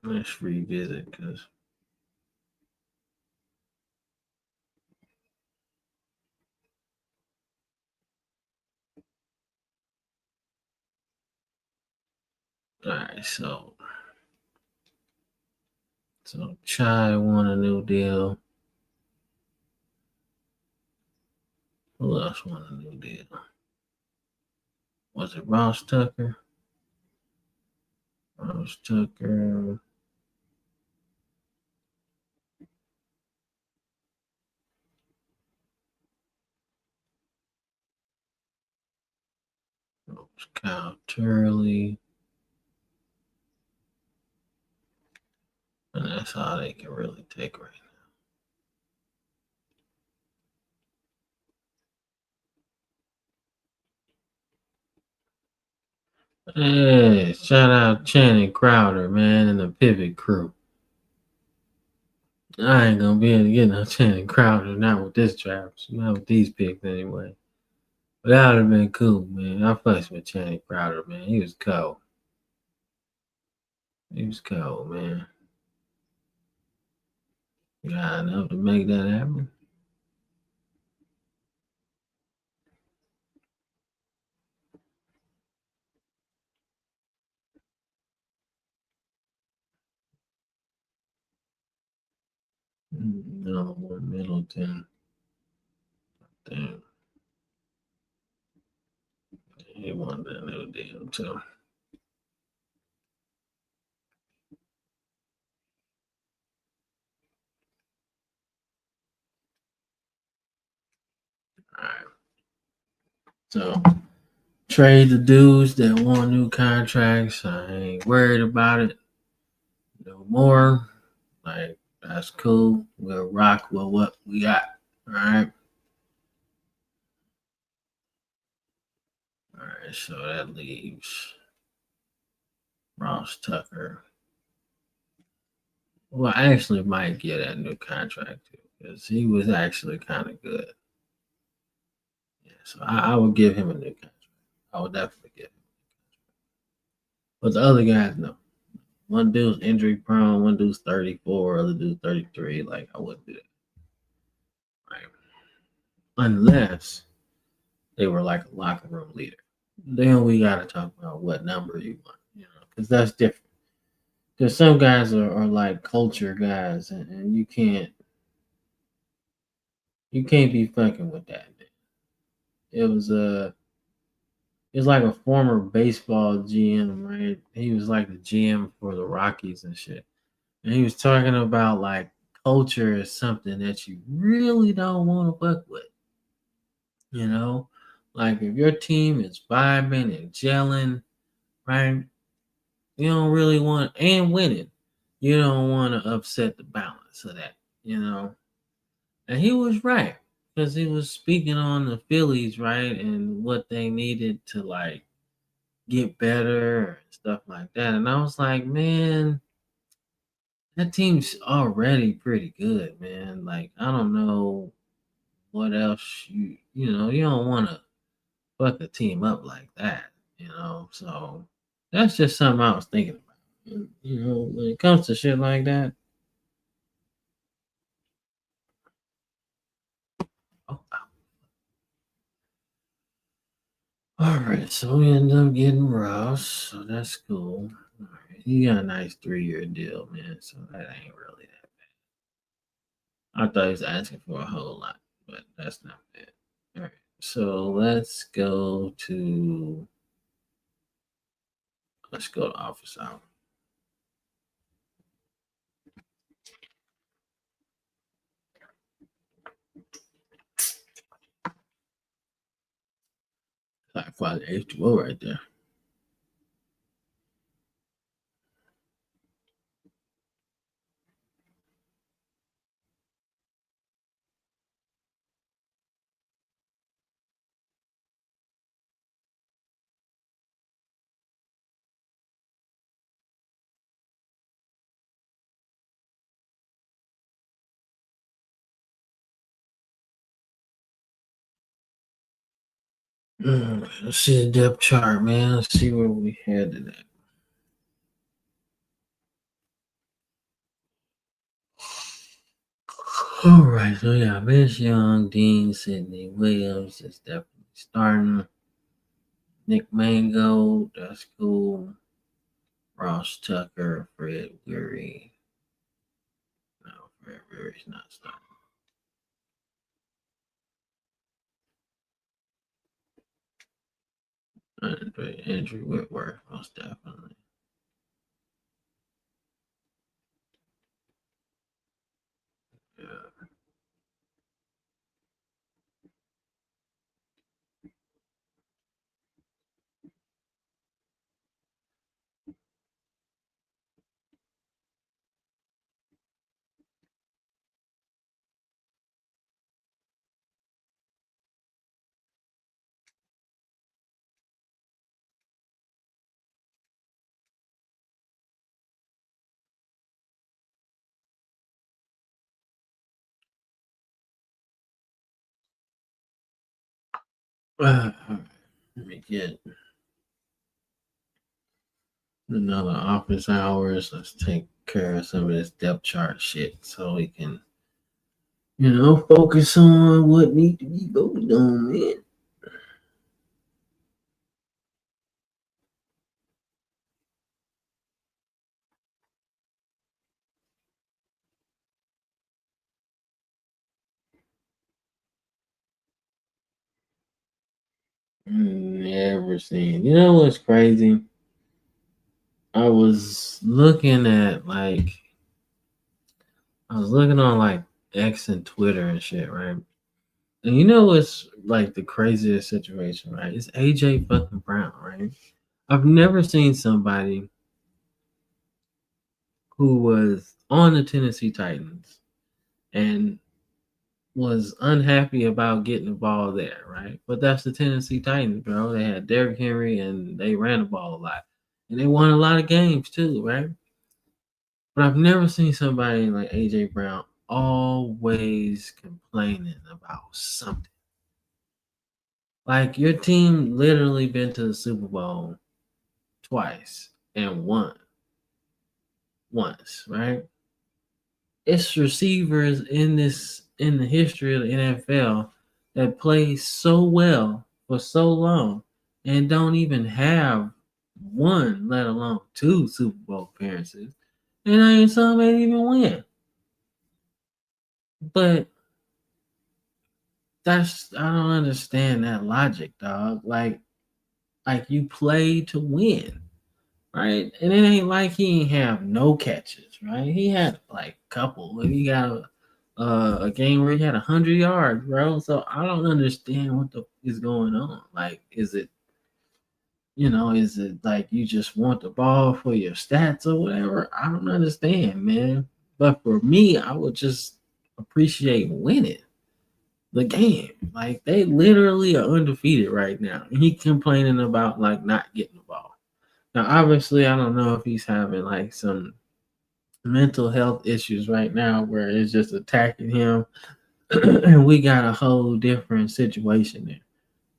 let's revisit because all right, so Chai won a new deal. Who else won a new deal? Was it Ross Tucker? Ross Tucker. It was Kyle Turley. And that's all they can really take right Hey, shout out Channing Crowder, man, and the Pivot Crew. I ain't gonna be able to get no Channing Crowder, not with this draft, not with these picks anyway. But that would have been cool, man. I fucks with Channing Crowder, man. He was cold. He was cold, man. Got enough to make that happen. No, Middleton. Damn. He won that new deal, too. All right. So trade the dudes that want new contracts. I ain't worried about it no more. Like, that's cool. We'll rock with what we got. All right. All right. So that leaves Ross Tucker. Well, I actually might get that new contract too, because he was actually kind of good. Yeah, so I would give him a new contract. I would definitely give him. But the other guys, no. One dude's injury prone, one dude's 34, other dude's 33. Like, I wouldn't do that. Right. Unless they were like a locker room leader. Then we got to talk about what number you want, because that's different. Because some guys are like culture guys, and you can't be fucking with that. It was it's like a former baseball GM, right? He was like the GM for the Rockies and shit. And he was talking about like culture is something that you really don't want to fuck with. You know? Like if your team is vibing and gelling, right? You don't really want and winning. You don't want to upset the balance of that, you know. And he was right. Because he was speaking on the Phillies, right? And what they needed to like get better and stuff like that. And I was like, man, that team's already pretty good, man. Like, I don't know what else you don't want to fuck a team up like that. So that's just something I was thinking about. When it comes to shit like that. Oh, all right, so we end up getting Ross, so that's cool. All right, he got a nice 3-year deal, man. So that ain't really that. I thought he was asking for a whole lot, but that's not bad. All right, so let's go to office hour. Like Father H2O right there. Let's see the depth chart, man. Let's see where we headed at. All right, so yeah, Vince Young, Dean Sidney Williams is definitely starting. Nick Mango, that's cool. Ross Tucker, Fred Weary. No, Fred Weary's not starting. Andrew Whitworth, most definitely. Yeah. Let me get another office hours. Let's take care of some of this depth chart shit so we can, focus on what need to be focused on, man. Never seen. You know what's crazy? I was looking at on like X and Twitter and shit, right? And you know what's like the craziest situation, right? It's AJ fucking Brown, right? I've never seen somebody who was on the Tennessee Titans and was unhappy about getting the ball there, right? But that's the Tennessee Titans, bro. They had Derrick Henry and they ran the ball a lot. And they won a lot of games too, right? But I've never seen somebody like AJ Brown always complaining about something. Like your team literally been to the Super Bowl twice and won once, right? It's receivers in the history of the NFL that play so well for so long and don't even have one, let alone two Super Bowl appearances. And I ain't some ain't even win. But I don't understand that logic, dog. Like you play to win, right? And it ain't like he ain't have no catches, right? He had like a couple. He got a game where he had 100 yards, bro. So I don't understand what the is going on. Like, is it like you just want the ball for your stats or whatever? I don't understand, man. But for me, I would just appreciate winning the game. Like they literally are undefeated right now. And he complaining about like not getting the ball. Now, obviously, I don't know if he's having like some mental health issues right now where it's just attacking him. And we got a whole different situation there.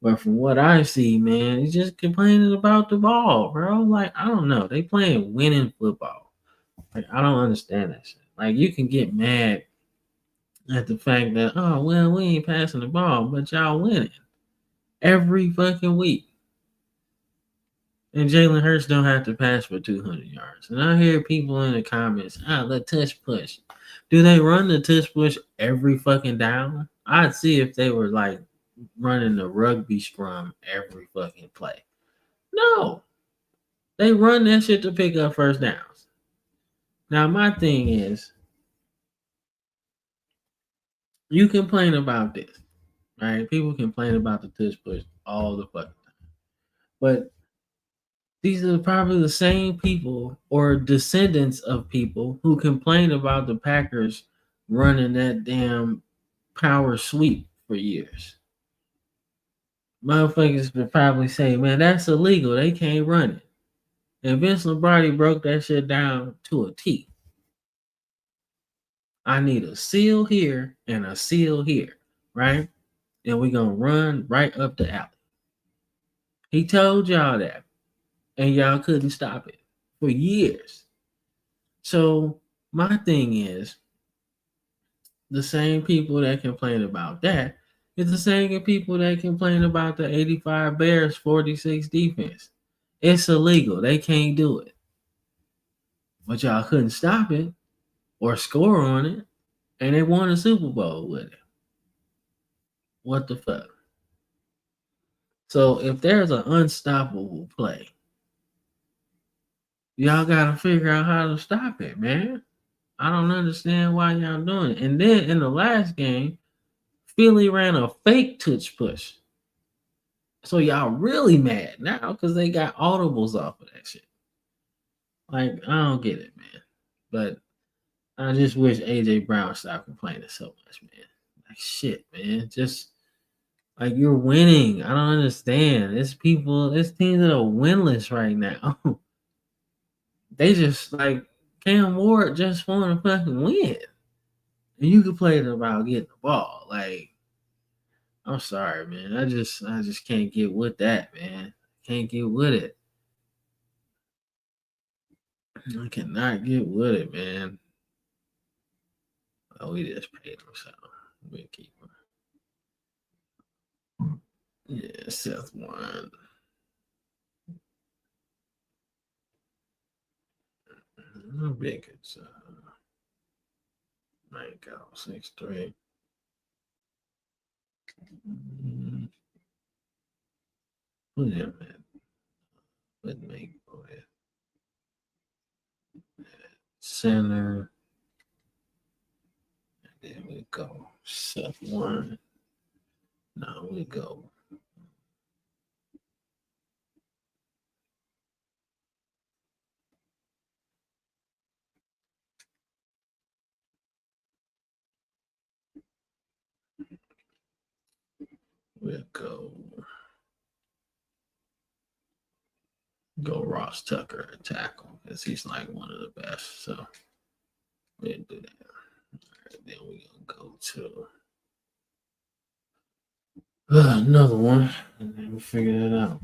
But from what I see, man, he's just complaining about the ball, bro. Like, I don't know. They playing winning football. Like, I don't understand that shit. Like, you can get mad at the fact that, oh, well, we ain't passing the ball, but y'all winning every fucking week. And Jalen Hurts don't have to pass for 200 yards. And I hear people in the comments, the tush push. Do they run the tush push every fucking down? I'd see if they were like running the rugby scrum every fucking play. No. They run that shit to pick up first downs. Now, my thing is, you complain about this, right? People complain about the tush push all the fucking time. But these are probably the same people or descendants of people who complain about the Packers running that damn power sweep for years. Motherfuckers would probably say, man, that's illegal. They can't run it. And Vince Lombardi broke that shit down to a T. I need a seal here and a seal here, right? And we're going to run right up the alley. He told y'all that. And y'all couldn't stop it for years. So my thing is, the same people that complain about that is the same people that complain about the 85 Bears 46 defense. It's illegal. They can't do it. But y'all couldn't stop it or score on it. And they won a Super Bowl with it. What the fuck? So if there's an unstoppable play, y'all gotta figure out how to stop it, man. I don't understand why y'all doing it. And then in the last game, Philly ran a fake touch push. So y'all really mad now because they got audibles off of that shit. Like, I don't get it, man. But I just wish AJ Brown stopped complaining so much, man. Like, shit, man. Just like you're winning. I don't understand. It's teams that are winless right now. They just like Cam Ward just want to fucking win. And you can play it about getting the ball. Like, I'm sorry, man. I just can't get with that, man. Can't get with it. I cannot get with it, man. Oh, we just paid him, so we keep him. Yeah, Seth won. How big is Mango 6'3"? Put him at let Mango at center. And then we go Seth one. Now we go. We'll go Ross Tucker at tackle because he's like one of the best. So we'll do that. All right, then we're gonna go to another one, and then we'll figure it out.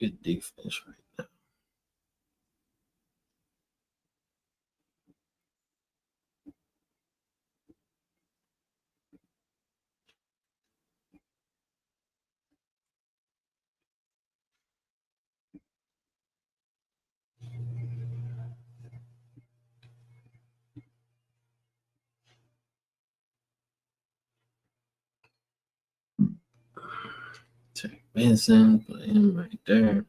Good defense right now. Take Benson, put him right there.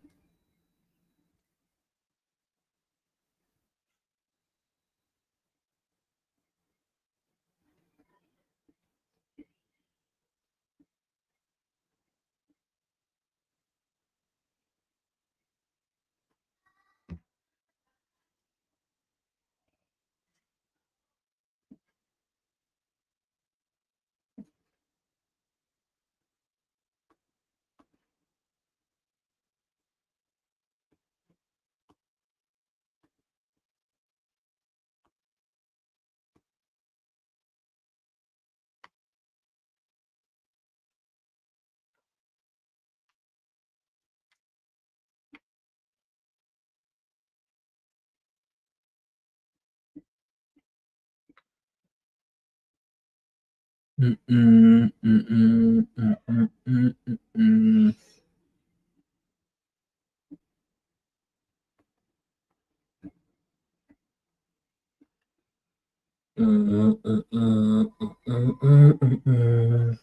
Mm-mm, mm-mm, mm-mm, mm-mm, mm-mm.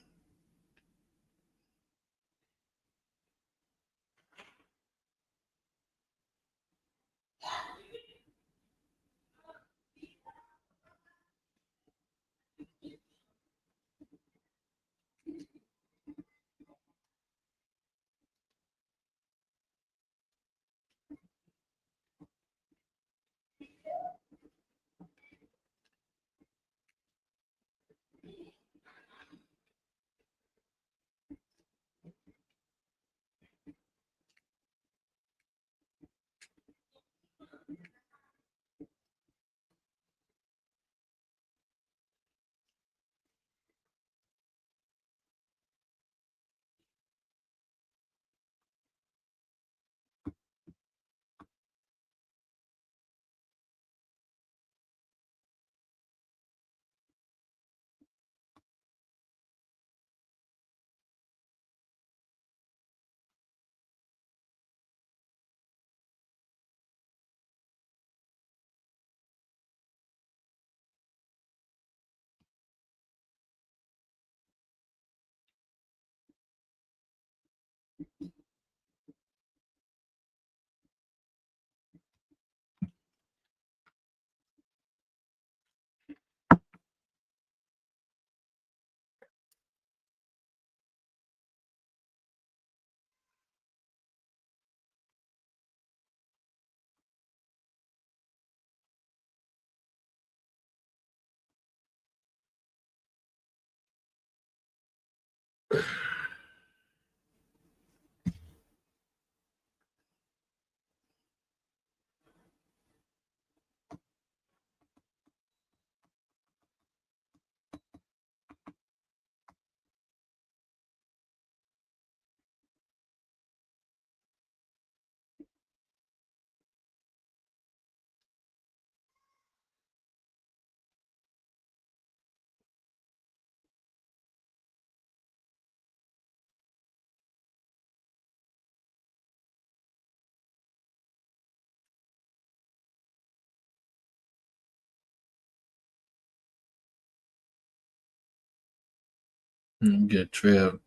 Good trip.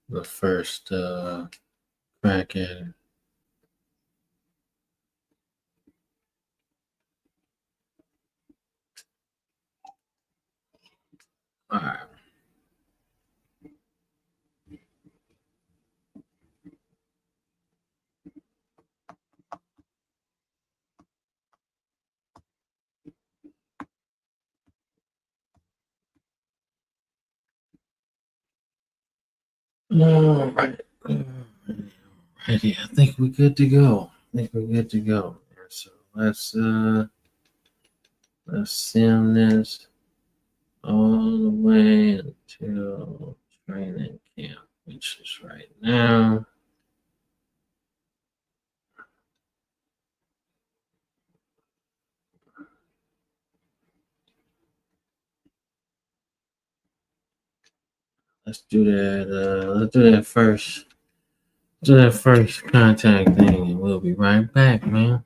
The first crack at it. All right. All right. Alrighty. I think we're good to go. So let's sim this all the way until training camp, which is right now. Let's do that. Let's do that first. Do that first contact thing, and we'll be right back, man.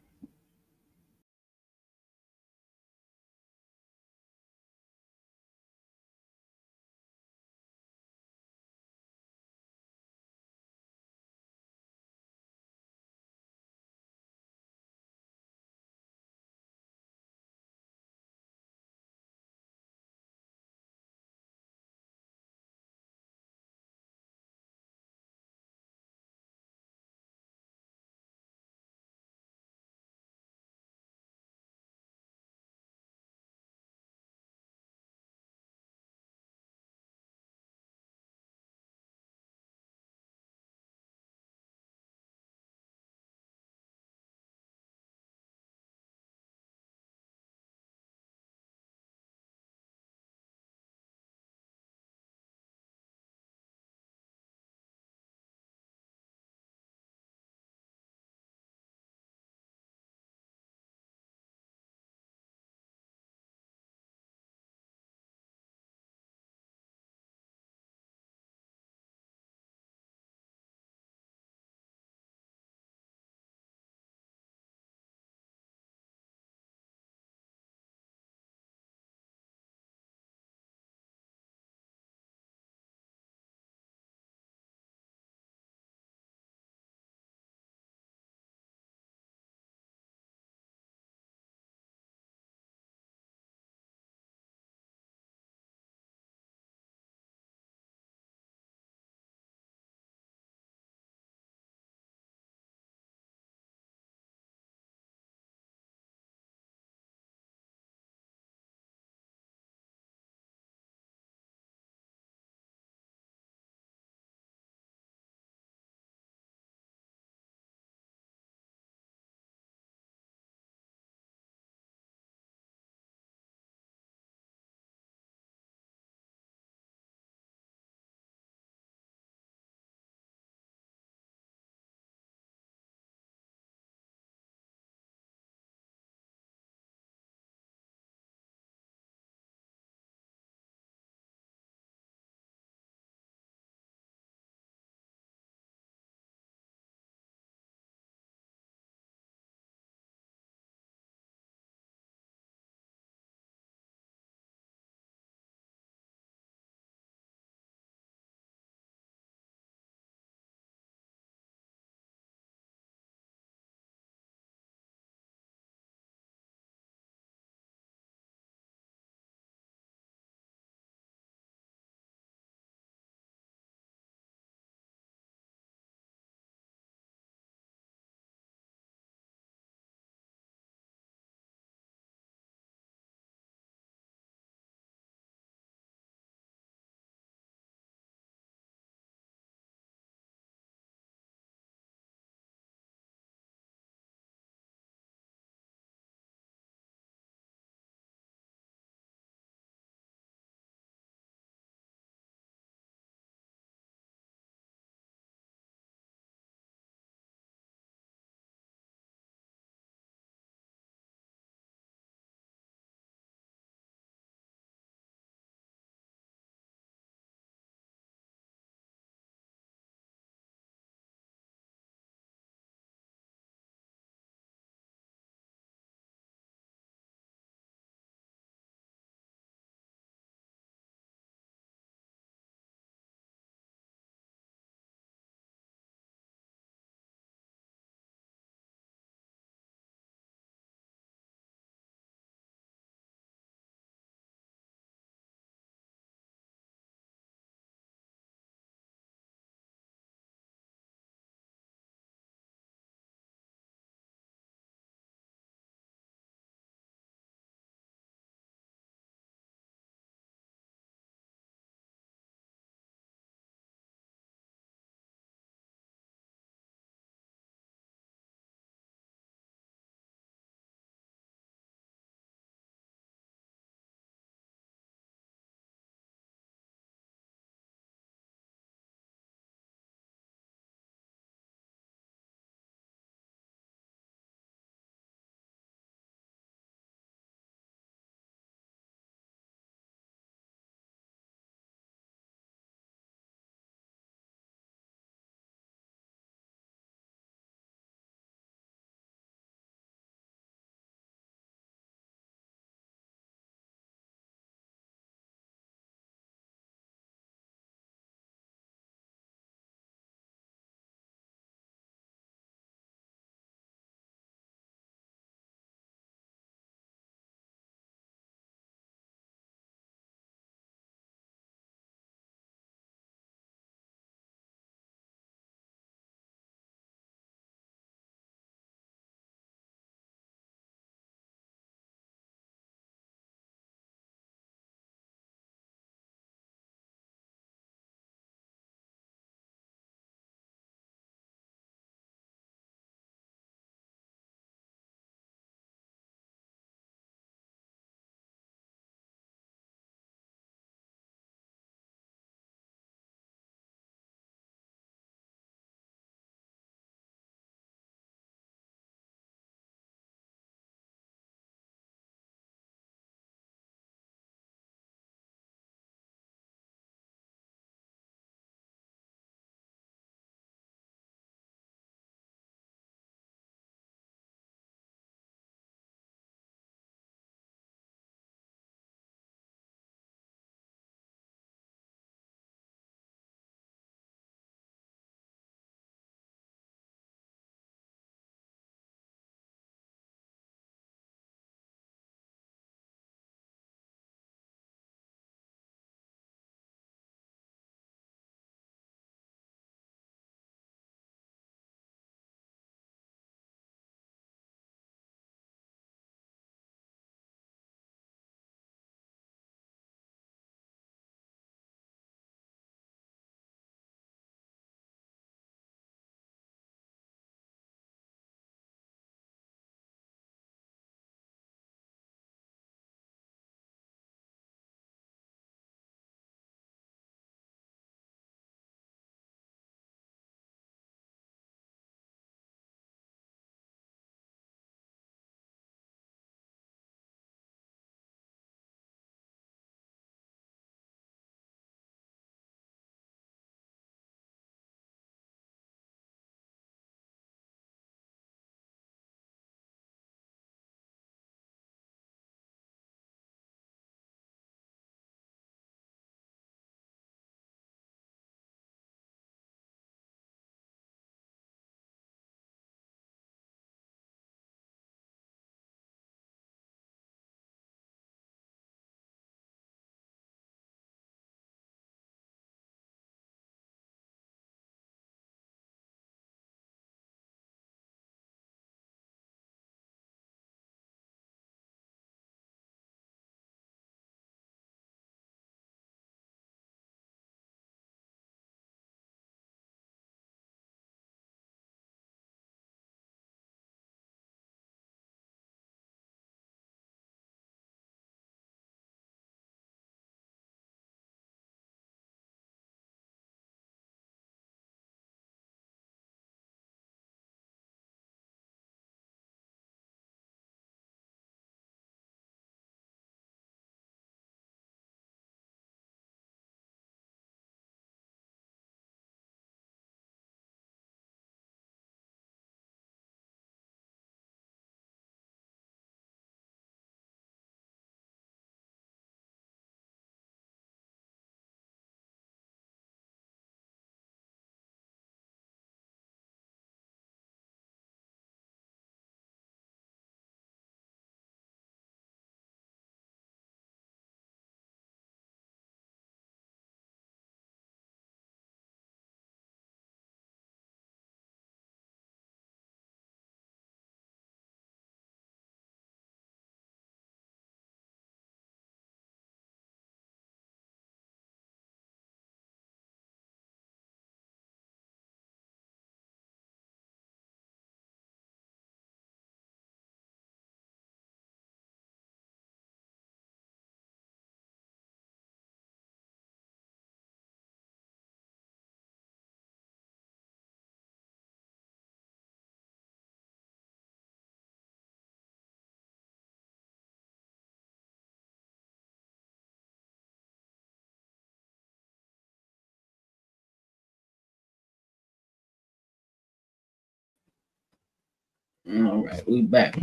All right, we back.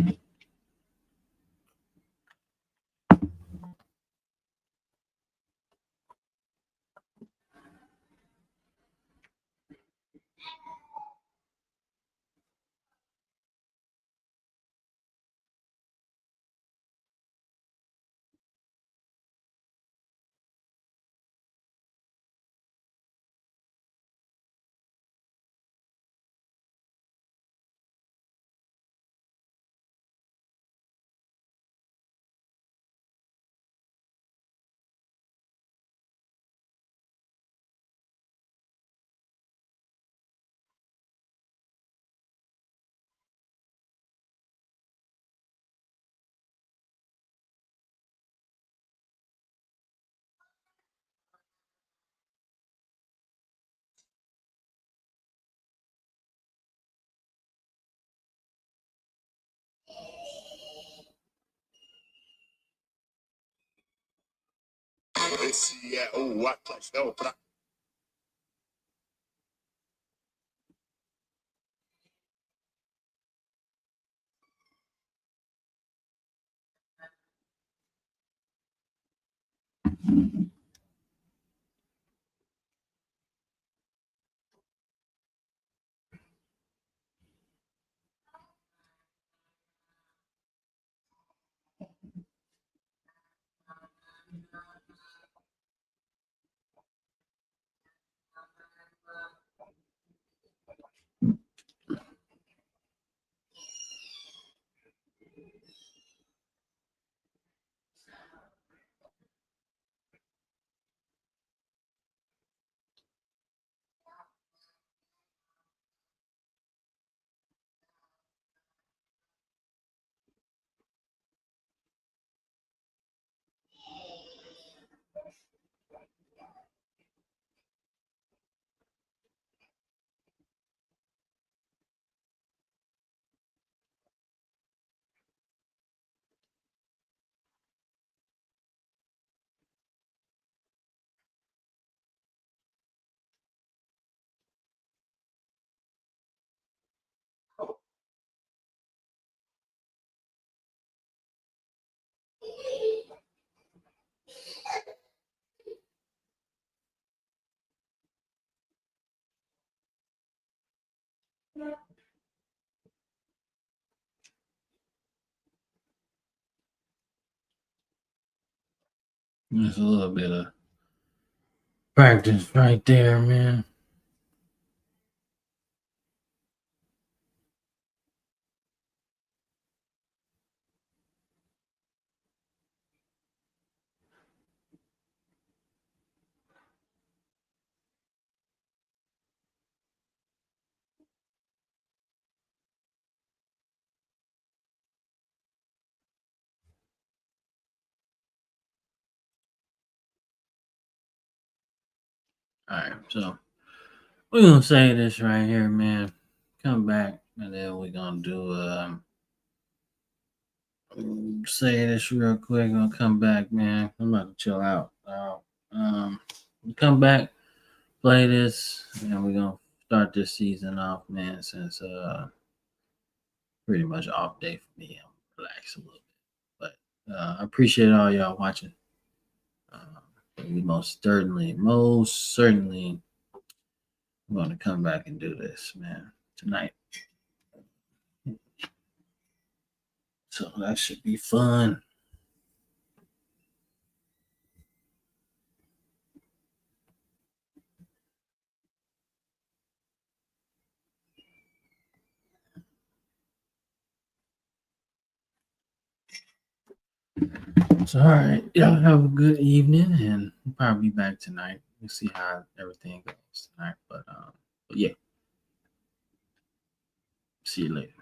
Esse é o Atlas, é o pra... There's a little bit of practice right there, man. All right, so we're gonna say this right here, man. Come back, and then we're gonna do say this real quick. Gonna come back, man. I'm about to chill out. Come back, play this, and we're gonna start this season off, man. Since pretty much off day for me. I'm relaxed a little bit, but I appreciate all y'all watching. We most certainly, I'm gonna come back and do this, man, tonight. So that should be fun. So all right, y'all have a good evening, and we'll probably be back tonight. We'll see how everything goes tonight. But yeah, see you later.